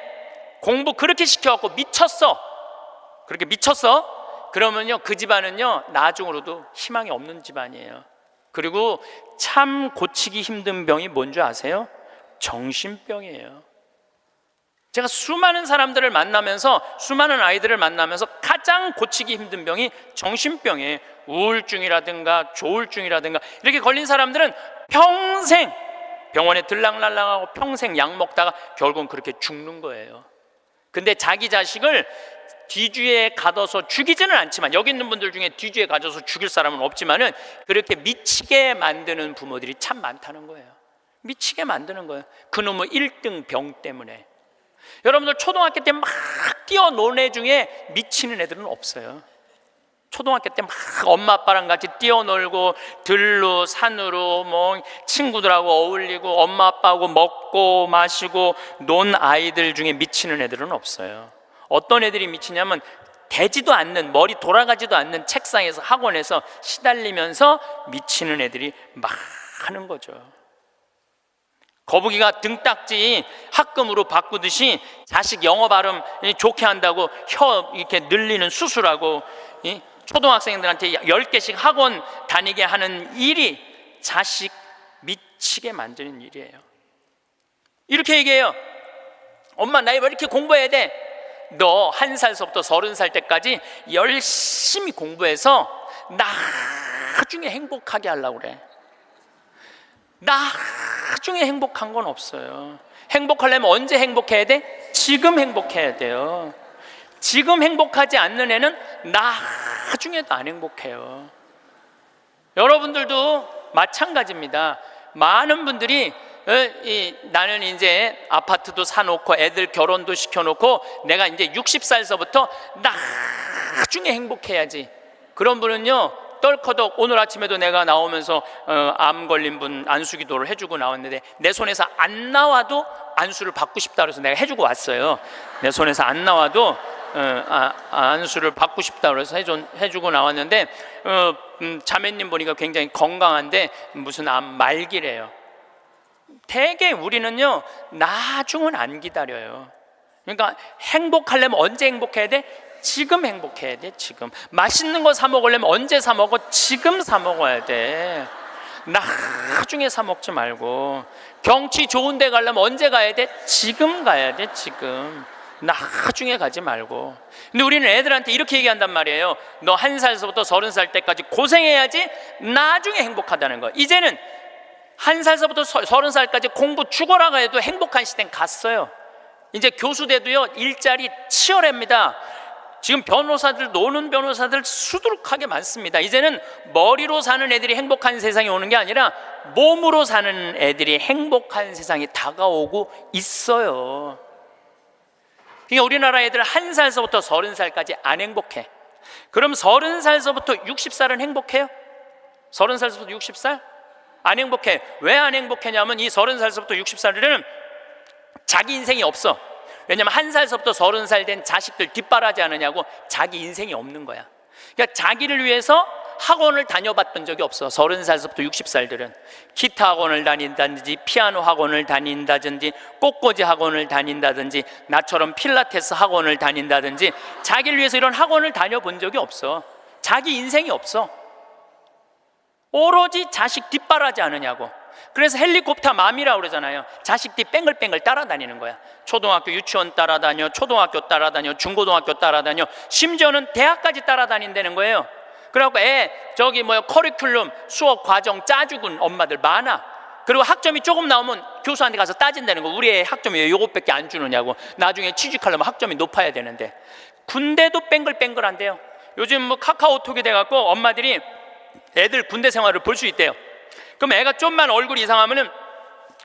Speaker 1: 공부 그렇게 시켜갖고 미쳤어. 그렇게 미쳤어? 그러면요 그 집안은요 나중으로도 희망이 없는 집안이에요. 그리고 참 고치기 힘든 병이 뭔지 아세요? 정신병이에요. 제가 수많은 사람들을 만나면서, 수많은 아이들을 만나면서 가장 고치기 힘든 병이 정신병이에요. 우울증이라든가 조울증이라든가 이렇게 걸린 사람들은 평생 병원에 들락날락하고 평생 약 먹다가 결국은 그렇게 죽는 거예요. 근데 자기 자식을 뒤주에 가둬서 죽이지는 않지만, 여기 있는 분들 중에 뒤주에 가둬서 죽일 사람은 없지만은 그렇게 미치게 만드는 부모들이 참 많다는 거예요. 미치게 만드는 거예요. 그놈의 1등 병 때문에. 여러분들 초등학교 때 막 뛰어노는 애 중에 미치는 애들은 없어요. 초등학교 때 막 엄마 아빠랑 같이 뛰어놀고 들로 산으로 뭐 친구들하고 어울리고 엄마 아빠하고 먹고 마시고 논 아이들 중에 미치는 애들은 없어요. 어떤 애들이 미치냐면 되지도 않는, 머리 돌아가지도 않는 책상에서 학원에서 시달리면서 미치는 애들이 많은 거죠. 거북이가 등딱지 합금으로 바꾸듯이 자식 영어 발음 좋게 한다고 혀 이렇게 늘리는 수술하고 초등학생들한테 10개씩 학원 다니게 하는 일이 자식 미치게 만드는 일이에요. 이렇게 얘기해요. 엄마 나 왜 이렇게 공부해야 돼? 너 1살서부터 30살 때까지 열심히 공부해서 나중에 행복하게 하려고 그래. 나중에 행복한 건 없어요. 행복하려면 언제 행복해야 돼? 지금 행복해야 돼요. 지금 행복하지 않는 애는 나중에도 안 행복해요. 여러분들도 마찬가지입니다. 많은 분들이 나는 이제 아파트도 사놓고 애들 결혼도 시켜놓고 내가 이제 60살서부터 나중에 행복해야지. 그런 분은요 떨커덕 오늘 아침에도 내가 나오면서 암 걸린 분 안수기도를 해주고 나왔는데 내 손에서 안 나와도 안수를 받고 싶다 그래서 내가 해주고 왔어요. 내 손에서 안 나와도 안수를 받고 싶다 그래서 해주고 나왔는데 자매님 보니까 굉장히 건강한데 무슨 암 말기래요. 대개 우리는요 나중은 안 기다려요. 그러니까 행복하려면 언제 행복해야 돼? 지금 행복해야 돼. 지금 맛있는 거 사 먹으려면 언제 사 먹어? 지금 사 먹어야 돼. 나중에 사 먹지 말고. 경치 좋은 데 가려면 언제 가야 돼? 지금 가야 돼. 지금. 나중에 가지 말고. 근데 우리는 애들한테 이렇게 얘기한단 말이에요. 너 1살서부터 30살 때까지 고생해야지 나중에 행복하다는 거. 이제는 1살서부터 30살까지 공부 죽어라 해도 행복한 시대는 갔어요. 이제 교수 돼도요 일자리 치열합니다. 지금 변호사들, 노는 변호사들 수두룩하게 많습니다. 이제는 머리로 사는 애들이 행복한 세상이 오는 게 아니라 몸으로 사는 애들이 행복한 세상이 다가오고 있어요. 그러니까 우리나라 애들 1살서부터 30살까지 안 행복해. 그럼 30살서부터 60살은 행복해요? 30살서부터 60살? 안 행복해. 왜 안 행복하냐면 이 30살서부터 60살들은 자기 인생이 없어. 왜냐면 1살서부터 30살 된 자식들 뒷바라지 않으냐고 자기 인생이 없는 거야. 그러니까 자기를 위해서 학원을 다녀봤던 적이 없어. 30살서부터 60살들은 기타 학원을 다닌다든지 피아노 학원을 다닌다든지 꽃꽂이 학원을 다닌다든지 나처럼 필라테스 학원을 다닌다든지 자기를 위해서 이런 학원을 다녀본 적이 없어. 자기 인생이 없어. 오로지 자식 뒷바라지 않으냐고. 그래서 헬리콥터 맘이라고 그러잖아요. 자식 뒤 뺑글뺑글 따라다니는 거야. 초등학교 유치원 따라다녀, 초등학교 따라다녀, 중고등학교 따라다녀, 심지어는 대학까지 따라다닌다는 거예요. 그래갖고 커리큘럼 수업 과정 짜주군 엄마들 많아. 그리고 학점이 조금 나오면 교수한테 가서 따진다는 거. 우리 애 학점이 왜 요것밖에 안 주느냐고. 나중에 취직하려면 학점이 높아야 되는데. 군대도 뺑글뺑글한데요. 요즘 카카오톡이 돼갖고 엄마들이 애들 군대 생활을 볼 수 있대요. 그럼 애가 좀만 얼굴이 이상하면은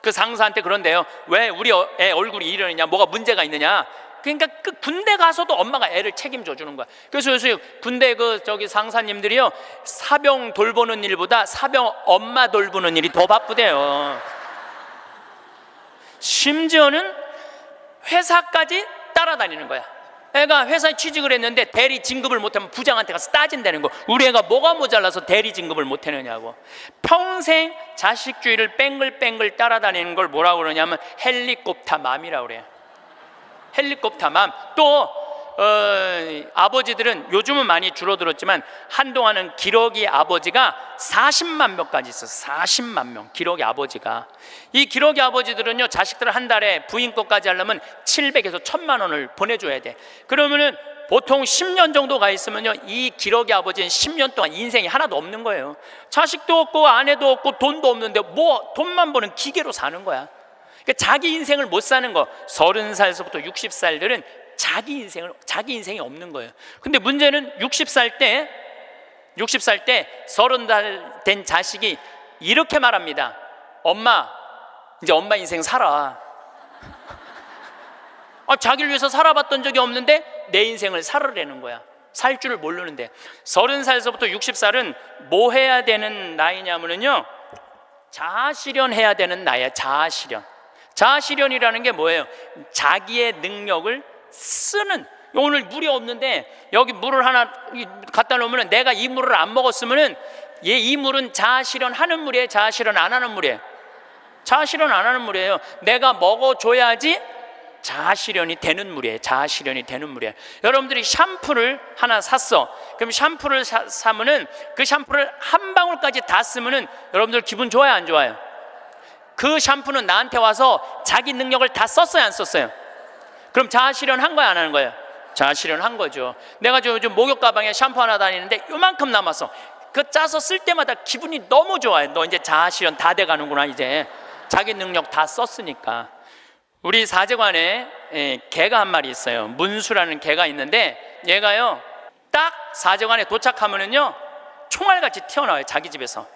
Speaker 1: 그 상사한테 그런대요. 왜 우리 애 얼굴이 이러느냐, 뭐가 문제가 있느냐. 그러니까 그 군대 가서도 엄마가 애를 책임져 주는 거야. 그래서 요새 군대 상사님들이요 사병 돌보는 일보다 사병 엄마 돌보는 일이 더 바쁘대요. 심지어는 회사까지 따라다니는 거야. 애가 회사에 취직을 했는데 대리 진급을 못하면 부장한테 가서 따진다는 거. 우리 애가 뭐가 모자라서 대리 진급을 못하느냐고. 평생 자식주의를 뺑글뺑글 따라다니는 걸 뭐라고 그러냐면 헬리콥터 맘이라고 그래요. 헬리콥터 맘. 또 아버지들은 요즘은 많이 줄어들었지만 한동안은 기러기 아버지가 40만 명까지 있었어요. 40만 명 기러기 아버지가. 이 기러기 아버지들은요 자식들을 한 달에 부인 것까지 하려면 700에서 1000만 원을 보내줘야 돼. 그러면은 보통 10년 정도 가 있으면요 이 기러기 아버지는 10년 동안 인생이 하나도 없는 거예요. 자식도 없고 아내도 없고 돈도 없는데 뭐 돈만 버는 기계로 사는 거야. 그러니까 자기 인생을 못 사는 거. 30살서부터 60살들은 자기 인생이 없는 거예요. 근데 문제는 60살 때 30살 된 자식이 이렇게 말합니다. 엄마, 이제 엄마 인생 살아. 자기를 위해서 살아봤던 적이 없는데 내 인생을 살으라는 거야. 살 줄을 모르는데. 30살서부터 60살은 뭐 해야 되는 나이냐면요 자아실현 해야 되는 나이야. 자아실현이라는 게 뭐예요? 자기의 능력을 쓰는. 오늘 물이 없는데 여기 물을 하나 갖다 놓으면 내가 이 물을 안 먹었으면은 이 물은 자아실현 하는 물이에요? 자아실현 안 하는 물이에요? 자아실현 안 하는 물이에요. 내가 먹어줘야지 자아실현이 되는 물이에요. 자아실현이 되는 물이에요. 여러분들이 샴푸를 하나 샀어. 그럼 샴푸를 사면은 그 샴푸를 한 방울까지 다 쓰면은 여러분들 기분 좋아요, 안 좋아요? 그 샴푸는 나한테 와서 자기 능력을 다 썼어요, 안 썼어요? 그럼 자아실현 한 거야, 안 하는 거예요? 자아실현 한 거죠. 내가 요즘 목욕 가방에 샴푸 하나 다니는데 요만큼 남았어. 그 짜서 쓸 때마다 기분이 너무 좋아요. 너 이제 자아실현 다 돼가는구나. 이제 자기 능력 다 썼으니까. 우리 사제관에 개가 한 마리 있어요. 문수라는 개가 있는데 얘가요 딱 사제관에 도착하면은요 총알같이 튀어나와요. 자기 집에서.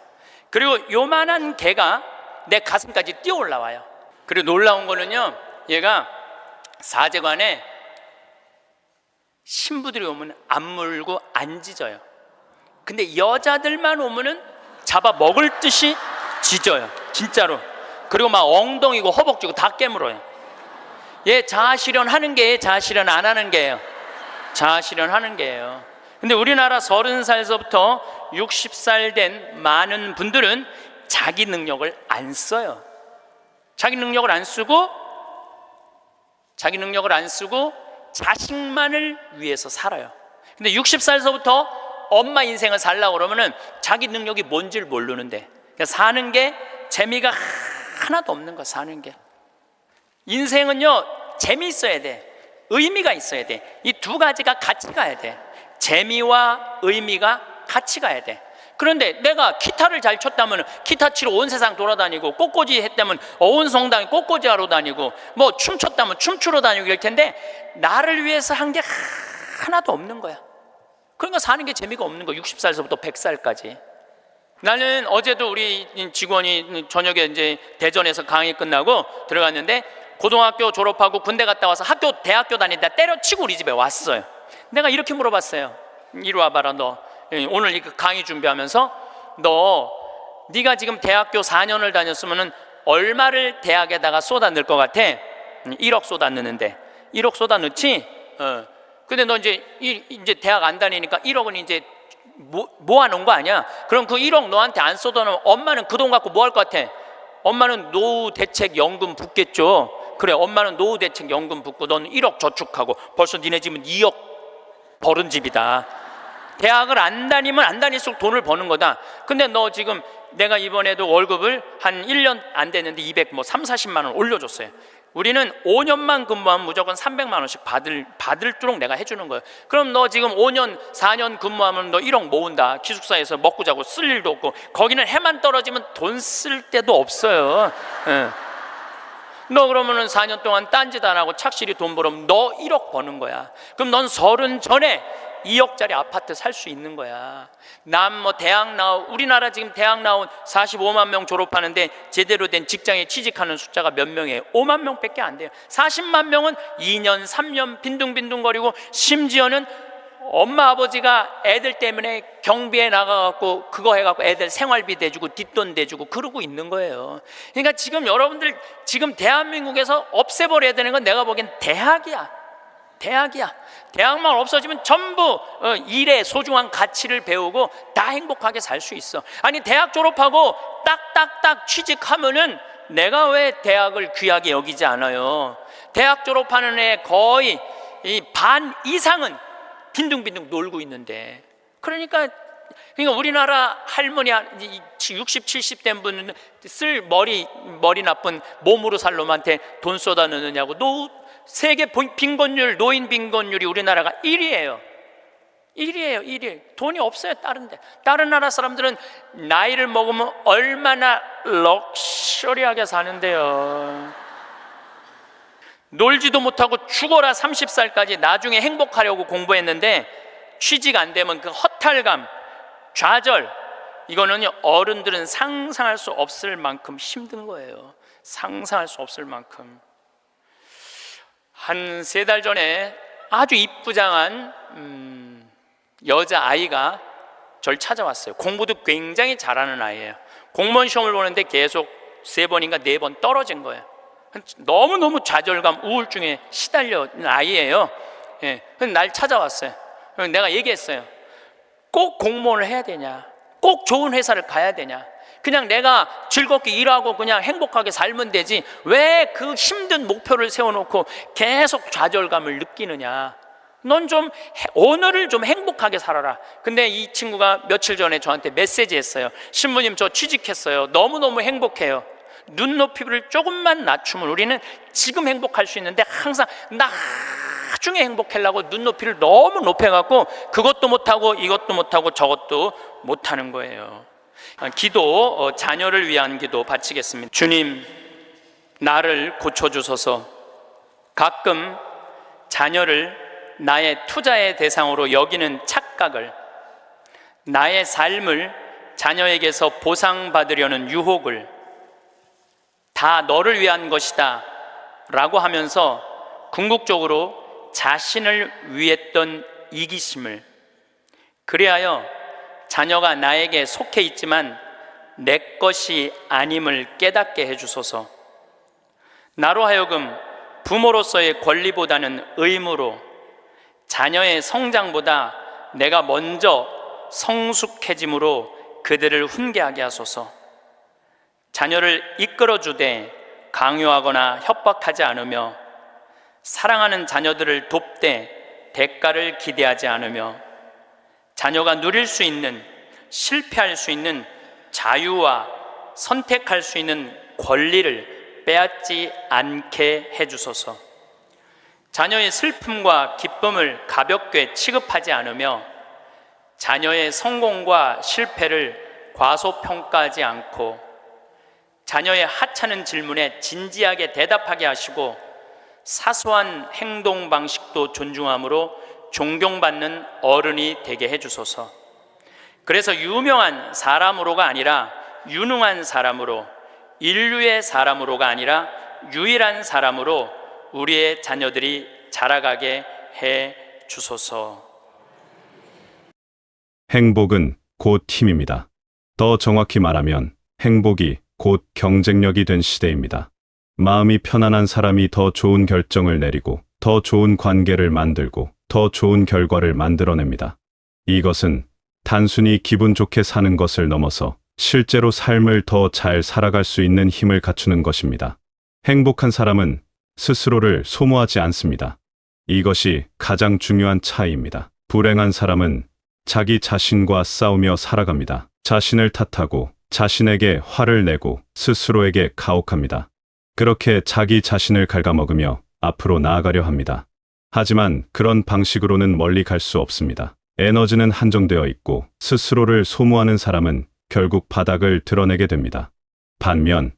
Speaker 1: 그리고 요만한 개가 내 가슴까지 뛰어 올라와요. 그리고 놀라운 거는요 얘가 사제관에 신부들이 오면 안 물고 안 짖어요. 근데 여자들만 오면은 잡아 먹을 듯이 짖어요, 진짜로. 그리고 막 엉덩이고 허벅지고 다 깨물어요. 얘 자아실현 하는 게 자아실현 안 하는 게예요. 자아실현 하는 게예요. 근데 우리나라 30살서부터 60살 된 많은 분들은 자기 능력을 안 써요. 자기 능력을 안 쓰고 자식만을 위해서 살아요. 근데 60살서부터 엄마 인생을 살려고 그러면은 자기 능력이 뭔지를 모르는데, 그러니까 사는 게 재미가 하나도 없는 거야. 사는 게. 인생은요, 재미있어야 돼. 의미가 있어야 돼. 이 두 가지가 같이 가야 돼. 재미와 의미가 같이 가야 돼. 그런데 내가 기타를 잘 쳤다면 기타 치러 온 세상 돌아다니고, 꽃꽂이 했다면 온 성당에 꽃꽂이 하러 다니고, 뭐 춤췄다면 춤추러 다니고 이럴 텐데 나를 위해서 한 게 하나도 없는 거야. 그러니까 사는 게 재미가 없는 거야. 60살서부터 100살까지. 나는 어제도 우리 직원이 저녁에 이제 대전에서 강의 끝나고 들어갔는데, 고등학교 졸업하고 군대 갔다 와서 대학교 다니다 때려치고 우리 집에 왔어요. 내가 이렇게 물어봤어요. 이리 와봐라, 너 오늘 이 강의 준비하면서 네가 지금 대학교 4년을 다녔으면 얼마를 대학에다가 쏟아 넣을 것 같아? 1억 쏟아 넣는데. 1억 쏟아 넣지? 근데 너 이제 대학 안 다니니까 1억은 이제 모아놓은 거 아니야? 그럼 그 1억 너한테 안 쏟아놓으면 엄마는 그 돈 갖고 뭐 할 것 같아? 엄마는 노후대책연금 붓겠죠. 그래, 엄마는 노후대책연금 붓고 넌 1억 저축하고 벌써 니네 집은 2억 벌은 집이다. 대학을 안 다니면 안 다닐수록 돈을 버는 거다. 근데 너 지금 내가 이번에도 월급을 한 1년 안 됐는데 340만 원 올려줬어요. 우리는 5년만 근무하면 무조건 300만 원씩 받을도록 내가 해주는 거예요. 그럼 너 지금 5년 4년 근무하면 너 1억 모은다. 기숙사에서 먹고 자고 쓸 일도 없고, 거기는 해만 떨어지면 돈 쓸 데도 없어요. 너 그러면은 4년 동안 딴짓 안 하고 착실히 돈 벌으면 너 1억 버는 거야. 그럼 넌 30 전에 2억짜리 아파트 살 수 있는 거야. 우리나라 지금 대학 나온 45만 명 졸업하는데 제대로 된 직장에 취직하는 숫자가 몇 명이에요? 5만 명밖에 안 돼요. 40만 명은 2년 3년 빈둥빈둥거리고, 심지어는 엄마 아버지가 애들 때문에 경비에 나가갖고 그거 해갖고 애들 생활비 대주고 뒷돈 대주고 그러고 있는 거예요. 그러니까 지금 여러분들 지금 대한민국에서 없애버려야 되는 건 내가 보기엔 대학이야. 대학만 없어지면 전부 일의 소중한 가치를 배우고 다 행복하게 살 수 있어. 아니, 대학 졸업하고 딱딱딱 취직하면은 내가 왜 대학을 귀하게 여기지 않아요? 대학 졸업하는 애 거의 반 이상은 빈둥빈둥 놀고 있는데. 그러니까 우리나라 할머니 60, 70 된 분은 쓸 머리 나쁜 몸으로 살 놈한테 돈 쏟아 넣느냐고. 세계 빈곤율, 노인 빈곤율이 우리나라가 1위예요. 1위. 돈이 없어요. 다른 나라 사람들은 나이를 먹으면 얼마나 럭셔리하게 사는데요. 놀지도 못하고 죽어라 30살까지 나중에 행복하려고 공부했는데 취직 안 되면 그 허탈감, 좌절, 이거는요, 어른들은 상상할 수 없을 만큼 힘든 거예요. 상상할 수 없을 만큼. 한 3달 전에 아주 이쁘장한 여자아이가 절 찾아왔어요. 공부도 굉장히 잘하는 아이예요. 공무원 시험을 보는데 계속 3번인가 4번 떨어진 거예요. 너무너무 좌절감, 우울증에 시달려는 아이예요. 날 찾아왔어요. 내가 얘기했어요. 꼭 공무원을 해야 되냐? 꼭 좋은 회사를 가야 되냐? 그냥 내가 즐겁게 일하고 그냥 행복하게 살면 되지 왜 그 힘든 목표를 세워놓고 계속 좌절감을 느끼느냐? 넌 좀 오늘을 좀 행복하게 살아라. 근데 이 친구가 며칠 전에 저한테 메시지 했어요. 신부님, 저 취직했어요. 너무너무 행복해요. 눈높이를 조금만 낮추면 우리는 지금 행복할 수 있는데 항상 나중에 행복하려고 눈높이를 너무 높여갖고 그것도 못하고 이것도 못하고 저것도 못하는 거예요. 기도, 자녀를 위한 기도 바치겠습니다. 주님, 나를 고쳐주소서. 가끔 자녀를 나의 투자의 대상으로 여기는 착각을, 나의 삶을 자녀에게서 보상받으려는 유혹을 다 너를 위한 것이다 라고 하면서 궁극적으로 자신을 위했던 이기심을, 그리하여 자녀가 나에게 속해 있지만 내 것이 아님을 깨닫게 해주소서. 나로 하여금 부모로서의 권리보다는 의무로, 자녀의 성장보다 내가 먼저 성숙해짐으로 그들을 훈계하게 하소서. 자녀를 이끌어주되 강요하거나 협박하지 않으며, 사랑하는 자녀들을 돕되 대가를 기대하지 않으며, 자녀가 누릴 수 있는, 실패할 수 있는 자유와 선택할 수 있는 권리를 빼앗지 않게 해주소서. 자녀의 슬픔과 기쁨을 가볍게 취급하지 않으며, 자녀의 성공과 실패를 과소평가하지 않고, 자녀의 하찮은 질문에 진지하게 대답하게 하시고, 사소한 행동 방식도 존중함으로 존경받는 어른이 되게 해주소서. 그래서 유명한 사람으로가 아니라 유능한 사람으로, 인류의 사람으로가 아니라 유일한 사람으로 우리의 자녀들이 자라가게 해 주소서.
Speaker 2: 행복은 곧 힘입니다. 더 정확히 말하면 행복이 곧 경쟁력이 된 시대입니다. 마음이 편안한 사람이 더 좋은 결정을 내리고, 더 좋은 관계를 만들고, 더 좋은 결과를 만들어냅니다. 이것은 단순히 기분 좋게 사는 것을 넘어서 실제로 삶을 더 잘 살아갈 수 있는 힘을 갖추는 것입니다. 행복한 사람은 스스로를 소모하지 않습니다. 이것이 가장 중요한 차이입니다. 불행한 사람은 자기 자신과 싸우며 살아갑니다. 자신을 탓하고, 자신에게 화를 내고, 스스로에게 가혹합니다. 그렇게 자기 자신을 갉아먹으며 앞으로 나아가려 합니다. 하지만 그런 방식으로는 멀리 갈 수 없습니다. 에너지는 한정되어 있고, 스스로를 소모하는 사람은 결국 바닥을 드러내게 됩니다. 반면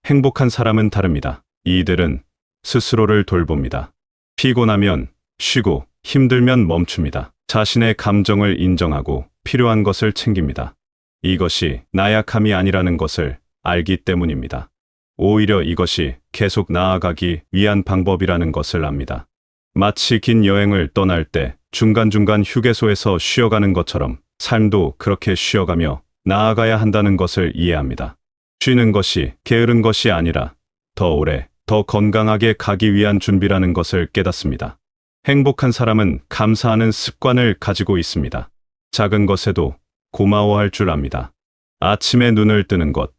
Speaker 2: 행복한 사람은 다릅니다. 이들은 스스로를 돌봅니다. 피곤하면 쉬고, 힘들면 멈춥니다. 자신의 감정을 인정하고 필요한 것을 챙깁니다. 이것이 나약함이 아니라는 것을 알기 때문입니다. 오히려 이것이 계속 나아가기 위한 방법이라는 것을 압니다. 마치 긴 여행을 떠날 때 중간중간 휴게소에서 쉬어가는 것처럼 삶도 그렇게 쉬어가며 나아가야 한다는 것을 이해합니다. 쉬는 것이 게으른 것이 아니라 더 오래, 더 건강하게 가기 위한 준비라는 것을 깨닫습니다. 행복한 사람은 감사하는 습관을 가지고 있습니다. 작은 것에도 고마워할 줄 압니다. 아침에 눈을 뜨는 것,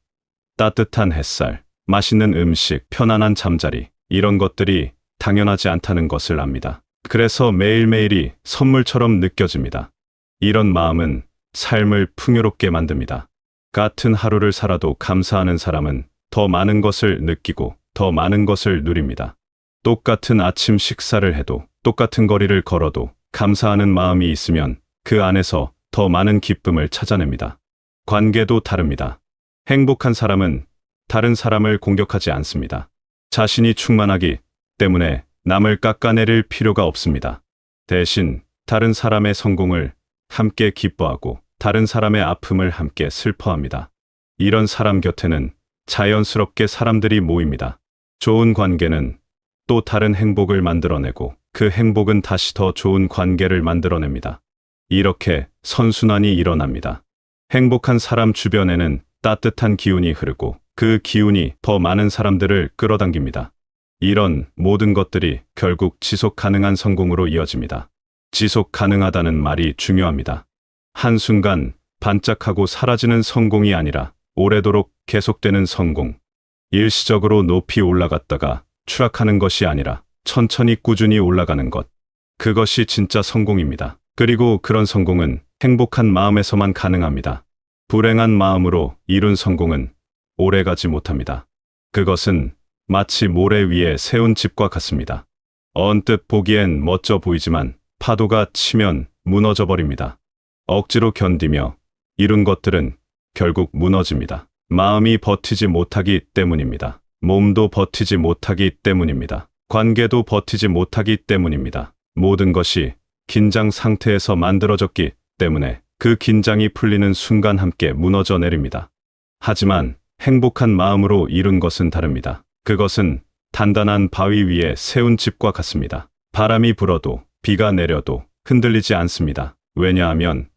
Speaker 2: 따뜻한 햇살, 맛있는 음식, 편안한 잠자리, 이런 것들이 당연하지 않다는 것을 압니다. 그래서 매일매일이 선물처럼 느껴집니다. 이런 마음은 삶을 풍요롭게 만듭니다. 같은 하루를 살아도 감사하는 사람은 더 많은 것을 느끼고 더 많은 것을 누립니다. 똑같은 아침 식사를 해도, 똑같은 거리를 걸어도 감사하는 마음이 있으면 그 안에서 더 많은 기쁨을 찾아냅니다. 관계도 다릅니다. 행복한 사람은 다른 사람을 공격하지 않습니다. 자신이 충만하기 때문에 남을 깎아내릴 필요가 없습니다. 대신 다른 사람의 성공을 함께 기뻐하고, 다른 사람의 아픔을 함께 슬퍼합니다. 이런 사람 곁에는 자연스럽게 사람들이 모입니다. 좋은 관계는 또 다른 행복을 만들어내고, 그 행복은 다시 더 좋은 관계를 만들어냅니다. 이렇게 선순환이 일어납니다. 행복한 사람 주변에는 따뜻한 기운이 흐르고, 그 기운이 더 많은 사람들을 끌어당깁니다. 이런 모든 것들이 결국 지속 가능한 성공으로 이어집니다. 지속 가능하다는 말이 중요합니다. 한순간 반짝하고 사라지는 성공이 아니라 오래도록 계속되는 성공. 일시적으로 높이 올라갔다가 추락하는 것이 아니라 천천히 꾸준히 올라가는 것. 그것이 진짜 성공입니다. 그리고 그런 성공은 행복한 마음에서만 가능합니다. 불행한 마음으로 이룬 성공은 오래가지 못합니다. 그것은 마치 모래 위에 세운 집과 같습니다. 언뜻 보기엔 멋져 보이지만 파도가 치면 무너져 버립니다. 억지로 견디며 이룬 것들은 결국 무너집니다. 마음이 버티지 못하기 때문입니다. 몸도 버티지 못하기 때문입니다. 관계도 버티지 못하기 때문입니다. 모든 것이 긴장 상태에서 만들어졌기 때문에 그 긴장이 풀리는 순간 함께 무너져 내립니다. 하지만 행복한 마음으로 이룬 것은 다릅니다. 그것은 단단한 바위 위에 세운 집과 같습니다. 바람이 불어도 비가 내려도 흔들리지 않습니다. 왜냐하면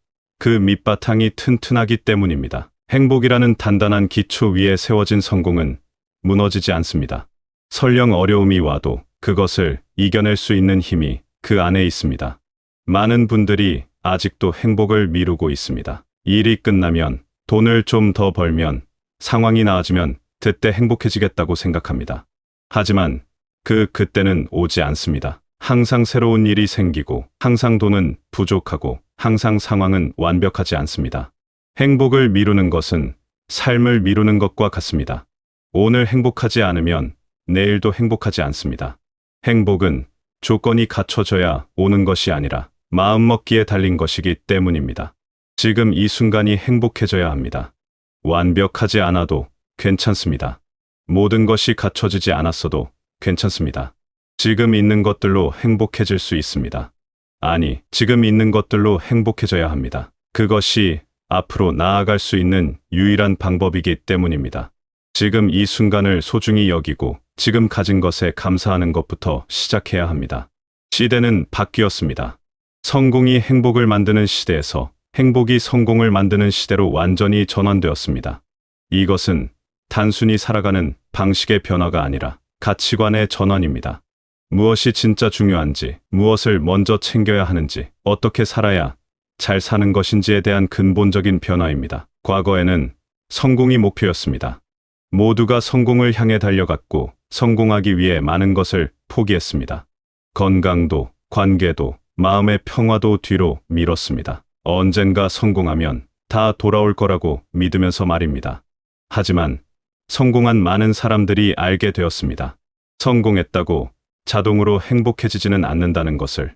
Speaker 2: 그 밑바탕이 튼튼하기 때문입니다. 행복이라는 단단한 기초 위에 세워진 성공은 무너지지 않습니다. 설령 어려움이 와도 그것을 이겨낼 수 있는 힘이 그 안에 있습니다. 많은 분들이 아직도 행복을 미루고 있습니다. 일이 끝나면, 돈을 좀 더 벌면, 상황이 나아지면 그때 행복해지겠다고 생각합니다. 하지만 그때는 오지 않습니다. 항상 새로운 일이 생기고, 항상 돈은 부족하고, 항상 상황은 완벽하지 않습니다. 행복을 미루는 것은 삶을 미루는 것과 같습니다. 오늘 행복하지 않으면 내일도 행복하지 않습니다. 행복은 조건이 갖춰져야 오는 것이 아니라 마음먹기에 달린 것이기 때문입니다. 지금 이 순간이 행복해져야 합니다. 완벽하지 않아도 괜찮습니다. 모든 것이 갖춰지지 않았어도 괜찮습니다. 지금 있는 것들로 행복해질 수 있습니다. 아니, 지금 있는 것들로 행복해져야 합니다. 그것이 앞으로 나아갈 수 있는 유일한 방법이기 때문입니다. 지금 이 순간을 소중히 여기고 지금 가진 것에 감사하는 것부터 시작해야 합니다. 시대는 바뀌었습니다. 성공이 행복을 만드는 시대에서 행복이 성공을 만드는 시대로 완전히 전환되었습니다. 이것은 단순히 살아가는 방식의 변화가 아니라 가치관의 전환입니다. 무엇이 진짜 중요한지, 무엇을 먼저 챙겨야 하는지, 어떻게 살아야 잘 사는 것인지에 대한 근본적인 변화입니다. 과거에는 성공이 목표였습니다. 모두가 성공을 향해 달려갔고 성공하기 위해 많은 것을 포기했습니다. 건강도, 관계도, 마음의 평화도 뒤로 미뤘습니다. 언젠가 성공하면 다 돌아올 거라고 믿으면서 말입니다. 하지만 성공한 많은 사람들이 알게 되었습니다. 성공했다고 자동으로 행복해지지는 않는다는 것을,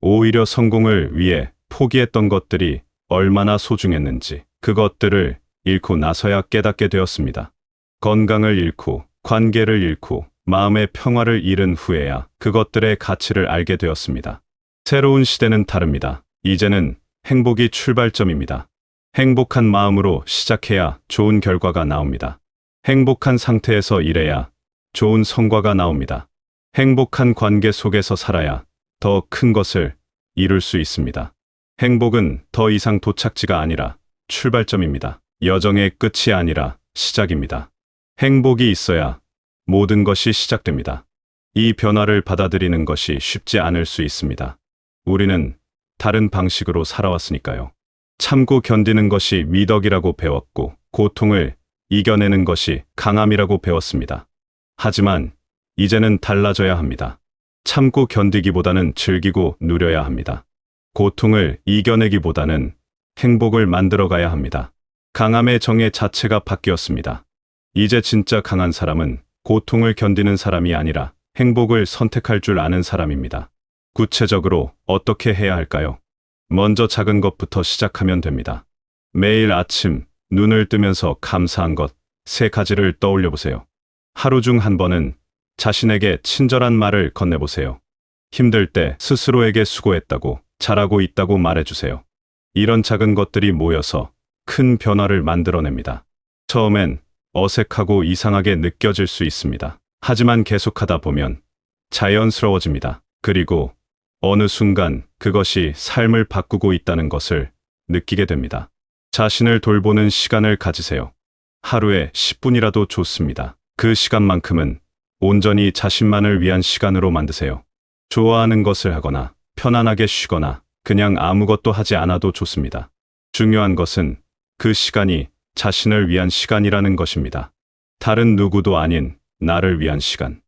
Speaker 2: 오히려 성공을 위해 포기했던 것들이 얼마나 소중했는지 그것들을 잃고 나서야 깨닫게 되었습니다. 건강을 잃고, 관계를 잃고, 마음의 평화를 잃은 후에야 그것들의 가치를 알게 되었습니다. 새로운 시대는 다릅니다. 이제는 행복이 출발점입니다. 행복한 마음으로 시작해야 좋은 결과가 나옵니다. 행복한 상태에서 일해야 좋은 성과가 나옵니다. 행복한 관계 속에서 살아야 더 큰 것을 이룰 수 있습니다. 행복은 더 이상 도착지가 아니라 출발점입니다. 여정의 끝이 아니라 시작입니다. 행복이 있어야 모든 것이 시작됩니다. 이 변화를 받아들이는 것이 쉽지 않을 수 있습니다. 우리는 다른 방식으로 살아왔으니까요. 참고 견디는 것이 미덕이라고 배웠고, 고통을 이겨내는 것이 강함이라고 배웠습니다. 하지만 이제는 달라져야 합니다. 참고 견디기보다는 즐기고 누려야 합니다. 고통을 이겨내기보다는 행복을 만들어가야 합니다. 강함의 정의 자체가 바뀌었습니다. 이제 진짜 강한 사람은 고통을 견디는 사람이 아니라 행복을 선택할 줄 아는 사람입니다. 구체적으로 어떻게 해야 할까요? 먼저 작은 것부터 시작하면 됩니다. 매일 아침 눈을 뜨면서 감사한 것 3가지를 떠올려 보세요. 하루 중 한 번은 자신에게 친절한 말을 건네보세요. 힘들 때 스스로에게 수고했다고, 잘하고 있다고 말해주세요. 이런 작은 것들이 모여서 큰 변화를 만들어냅니다. 처음엔 어색하고 이상하게 느껴질 수 있습니다. 하지만 계속하다 보면 자연스러워집니다. 그리고 어느 순간 그것이 삶을 바꾸고 있다는 것을 느끼게 됩니다. 자신을 돌보는 시간을 가지세요. 하루에 10분이라도 좋습니다. 그 시간만큼은 온전히 자신만을 위한 시간으로 만드세요. 좋아하는 것을 하거나, 편안하게 쉬거나, 그냥 아무것도 하지 않아도 좋습니다. 중요한 것은 그 시간이 자신을 위한 시간이라는 것입니다. 다른 누구도 아닌 나를 위한 시간.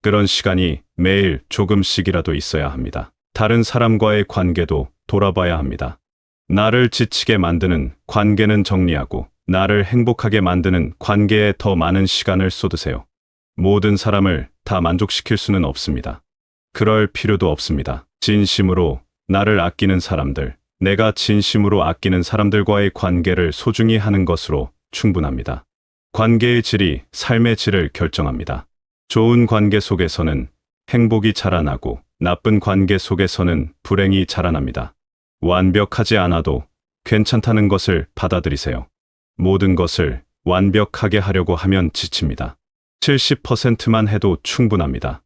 Speaker 2: 그런 시간이 매일 조금씩이라도 있어야 합니다. 다른 사람과의 관계도 돌아봐야 합니다. 나를 지치게 만드는 관계는 정리하고, 나를 행복하게 만드는 관계에 더 많은 시간을 쏟으세요. 모든 사람을 다 만족시킬 수는 없습니다. 그럴 필요도 없습니다. 진심으로 나를 아끼는 사람들, 내가 진심으로 아끼는 사람들과의 관계를 소중히 하는 것으로 충분합니다. 관계의 질이 삶의 질을 결정합니다. 좋은 관계 속에서는 행복이 자라나고, 나쁜 관계 속에서는 불행이 자라납니다. 완벽하지 않아도 괜찮다는 것을 받아들이세요. 모든 것을 완벽하게 하려고 하면 지칩니다. 70%만 해도 충분합니다.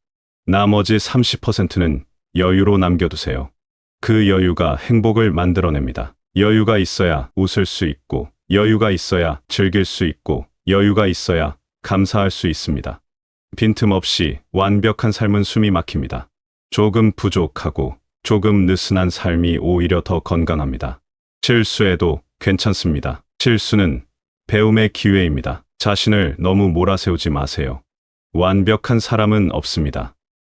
Speaker 2: 나머지 30%는 여유로 남겨두세요. 그 여유가 행복을 만들어냅니다. 여유가 있어야 웃을 수 있고, 여유가 있어야 즐길 수 있고, 여유가 있어야 감사할 수 있습니다. 빈틈없이 완벽한 삶은 숨이 막힙니다. 조금 부족하고 조금 느슨한 삶이 오히려 더 건강합니다. 실수해도 괜찮습니다. 실수는 배움의 기회입니다. 자신을 너무 몰아세우지 마세요. 완벽한 사람은 없습니다.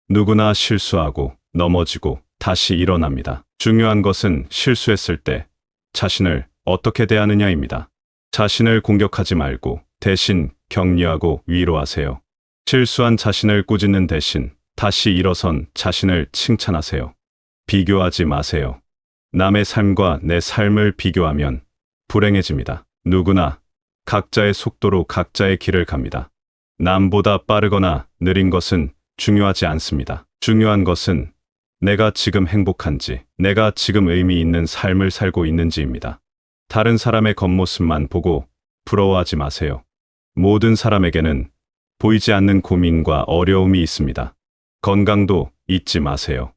Speaker 2: 누구나 실수하고 넘어지고 다시 일어납니다. 중요한 것은 실수했을 때 자신을 어떻게 대하느냐입니다. 자신을 공격하지 말고 대신 격려하고 위로하세요. 실수한 자신을 꾸짖는 대신 다시 일어선 자신을 칭찬하세요. 비교하지 마세요. 남의 삶과 내 삶을 비교하면 불행해집니다. 누구나 각자의 속도로 각자의 길을 갑니다. 남보다 빠르거나 느린 것은 중요하지 않습니다. 중요한 것은 내가 지금 행복한지, 내가 지금 의미 있는 삶을 살고 있는지입니다. 다른 사람의 겉모습만 보고 부러워하지 마세요. 모든 사람에게는 보이지 않는 고민과 어려움이 있습니다. 건강도 잊지 마세요.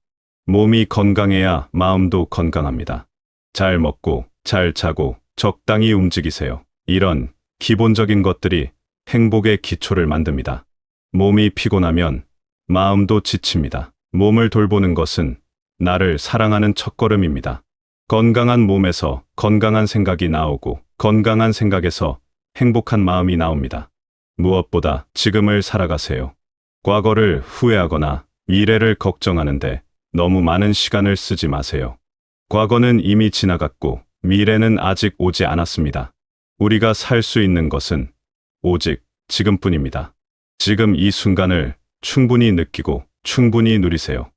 Speaker 2: 몸이 건강해야 마음도 건강합니다. 잘 먹고, 잘 자고, 적당히 움직이세요. 이런 기본적인 것들이 행복의 기초를 만듭니다. 몸이 피곤하면 마음도 지칩니다. 몸을 돌보는 것은 나를 사랑하는 첫걸음입니다. 건강한 몸에서 건강한 생각이 나오고 건강한 생각에서 행복한 마음이 나옵니다. 무엇보다 지금을 살아가세요. 과거를 후회하거나 미래를 걱정하는데 너무 많은 시간을 쓰지 마세요. 과거는 이미 지나갔고 미래는 아직 오지 않았습니다. 우리가 살 수 있는 것은 오직 지금뿐입니다. 지금 이 순간을 충분히 느끼고 충분히 누리세요.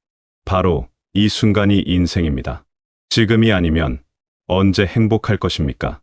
Speaker 2: 바로 이 순간이 인생입니다. 지금이 아니면 언제 행복할 것입니까?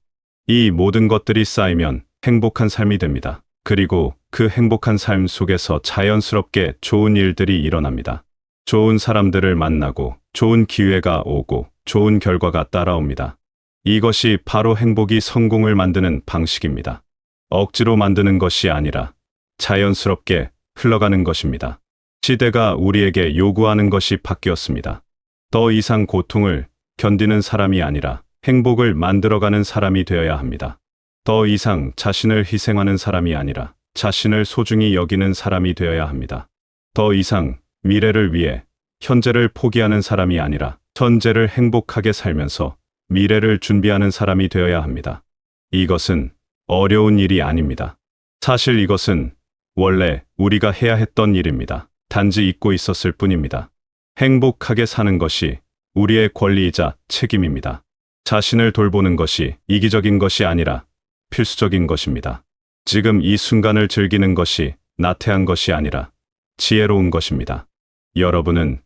Speaker 2: 이 모든 것들이 쌓이면 행복한 삶이 됩니다. 그리고 그 행복한 삶 속에서 자연스럽게 좋은 일들이 일어납니다. 좋은 사람들을 만나고 좋은 기회가 오고 좋은 결과가 따라옵니다. 이것이 바로 행복이 성공을 만드는 방식입니다. 억지로 만드는 것이 아니라 자연스럽게 흘러가는 것입니다. 시대가 우리에게 요구하는 것이 바뀌었습니다. 더 이상 고통을 견디는 사람이 아니라 행복을 만들어가는 사람이 되어야 합니다. 더 이상 자신을 희생하는 사람이 아니라 자신을 소중히 여기는 사람이 되어야 합니다. 더 이상 미래를 위해 현재를 포기하는 사람이 아니라 현재를 행복하게 살면서 미래를 준비하는 사람이 되어야 합니다. 이것은 어려운 일이 아닙니다. 사실 이것은 원래 우리가 해야 했던 일입니다. 단지 잊고 있었을 뿐입니다. 행복하게 사는 것이 우리의 권리이자 책임입니다. 자신을 돌보는 것이 이기적인 것이 아니라 필수적인 것입니다. 지금 이 순간을 즐기는 것이 나태한 것이 아니라 지혜로운 것입니다. 여러분은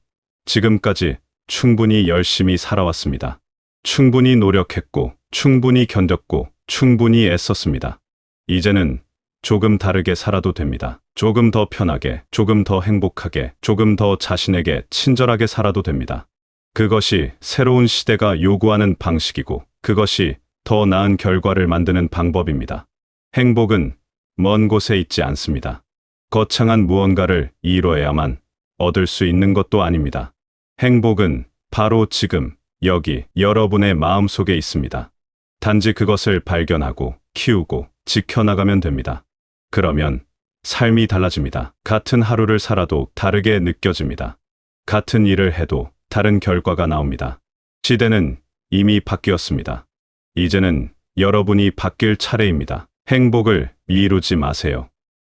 Speaker 2: 지금까지 충분히 열심히 살아왔습니다. 충분히 노력했고, 충분히 견뎠고, 충분히 애썼습니다. 이제는 조금 다르게 살아도 됩니다. 조금 더 편하게, 조금 더 행복하게, 조금 더 자신에게 친절하게 살아도 됩니다. 그것이 새로운 시대가 요구하는 방식이고, 그것이 더 나은 결과를 만드는 방법입니다. 행복은 먼 곳에 있지 않습니다. 거창한 무언가를 이뤄야만 얻을 수 있는 것도 아닙니다. 행복은 바로 지금, 여기, 여러분의 마음속에 있습니다. 단지 그것을 발견하고, 키우고, 지켜나가면 됩니다. 그러면 삶이 달라집니다. 같은 하루를 살아도 다르게 느껴집니다. 같은 일을 해도 다른 결과가 나옵니다. 시대는 이미 바뀌었습니다. 이제는 여러분이 바뀔 차례입니다. 행복을 미루지 마세요.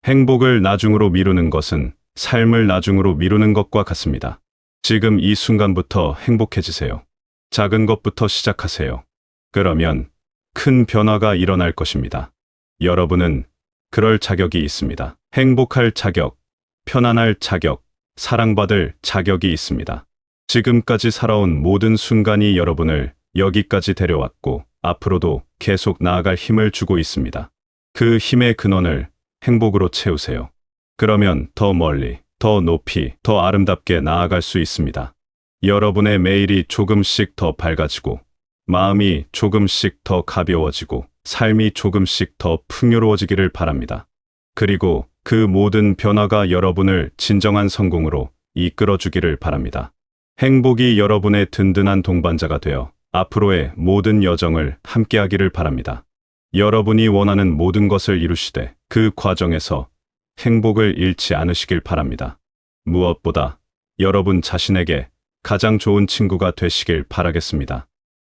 Speaker 2: 행복을 나중으로 미루는 것은 삶을 나중으로 미루는 것과 같습니다. 지금 이 순간부터 행복해지세요. 작은 것부터 시작하세요. 그러면 큰 변화가 일어날 것입니다. 여러분은 그럴 자격이 있습니다. 행복할 자격, 편안할 자격, 사랑받을 자격이 있습니다. 지금까지 살아온 모든 순간이 여러분을 여기까지 데려왔고 앞으로도 계속 나아갈 힘을 주고 있습니다. 그 힘의 근원을 행복으로 채우세요. 그러면 더 멀리, 더 높이, 더 아름답게 나아갈 수 있습니다. 여러분의 매일이 조금씩 더 밝아지고 마음이 조금씩 더 가벼워지고 삶이 조금씩 더 풍요로워지기를 바랍니다. 그리고 그 모든 변화가 여러분을 진정한 성공으로 이끌어 주기를 바랍니다. 행복이 여러분의 든든한 동반자가 되어 앞으로의 모든 여정을 함께하기를 바랍니다. 여러분이 원하는 모든 것을 이루시되 그 과정에서 행복을 잃지 않으시길 바랍니다. 무엇보다 여러분 자신에게 가장 좋은 친구가 되시길 바라겠습니다.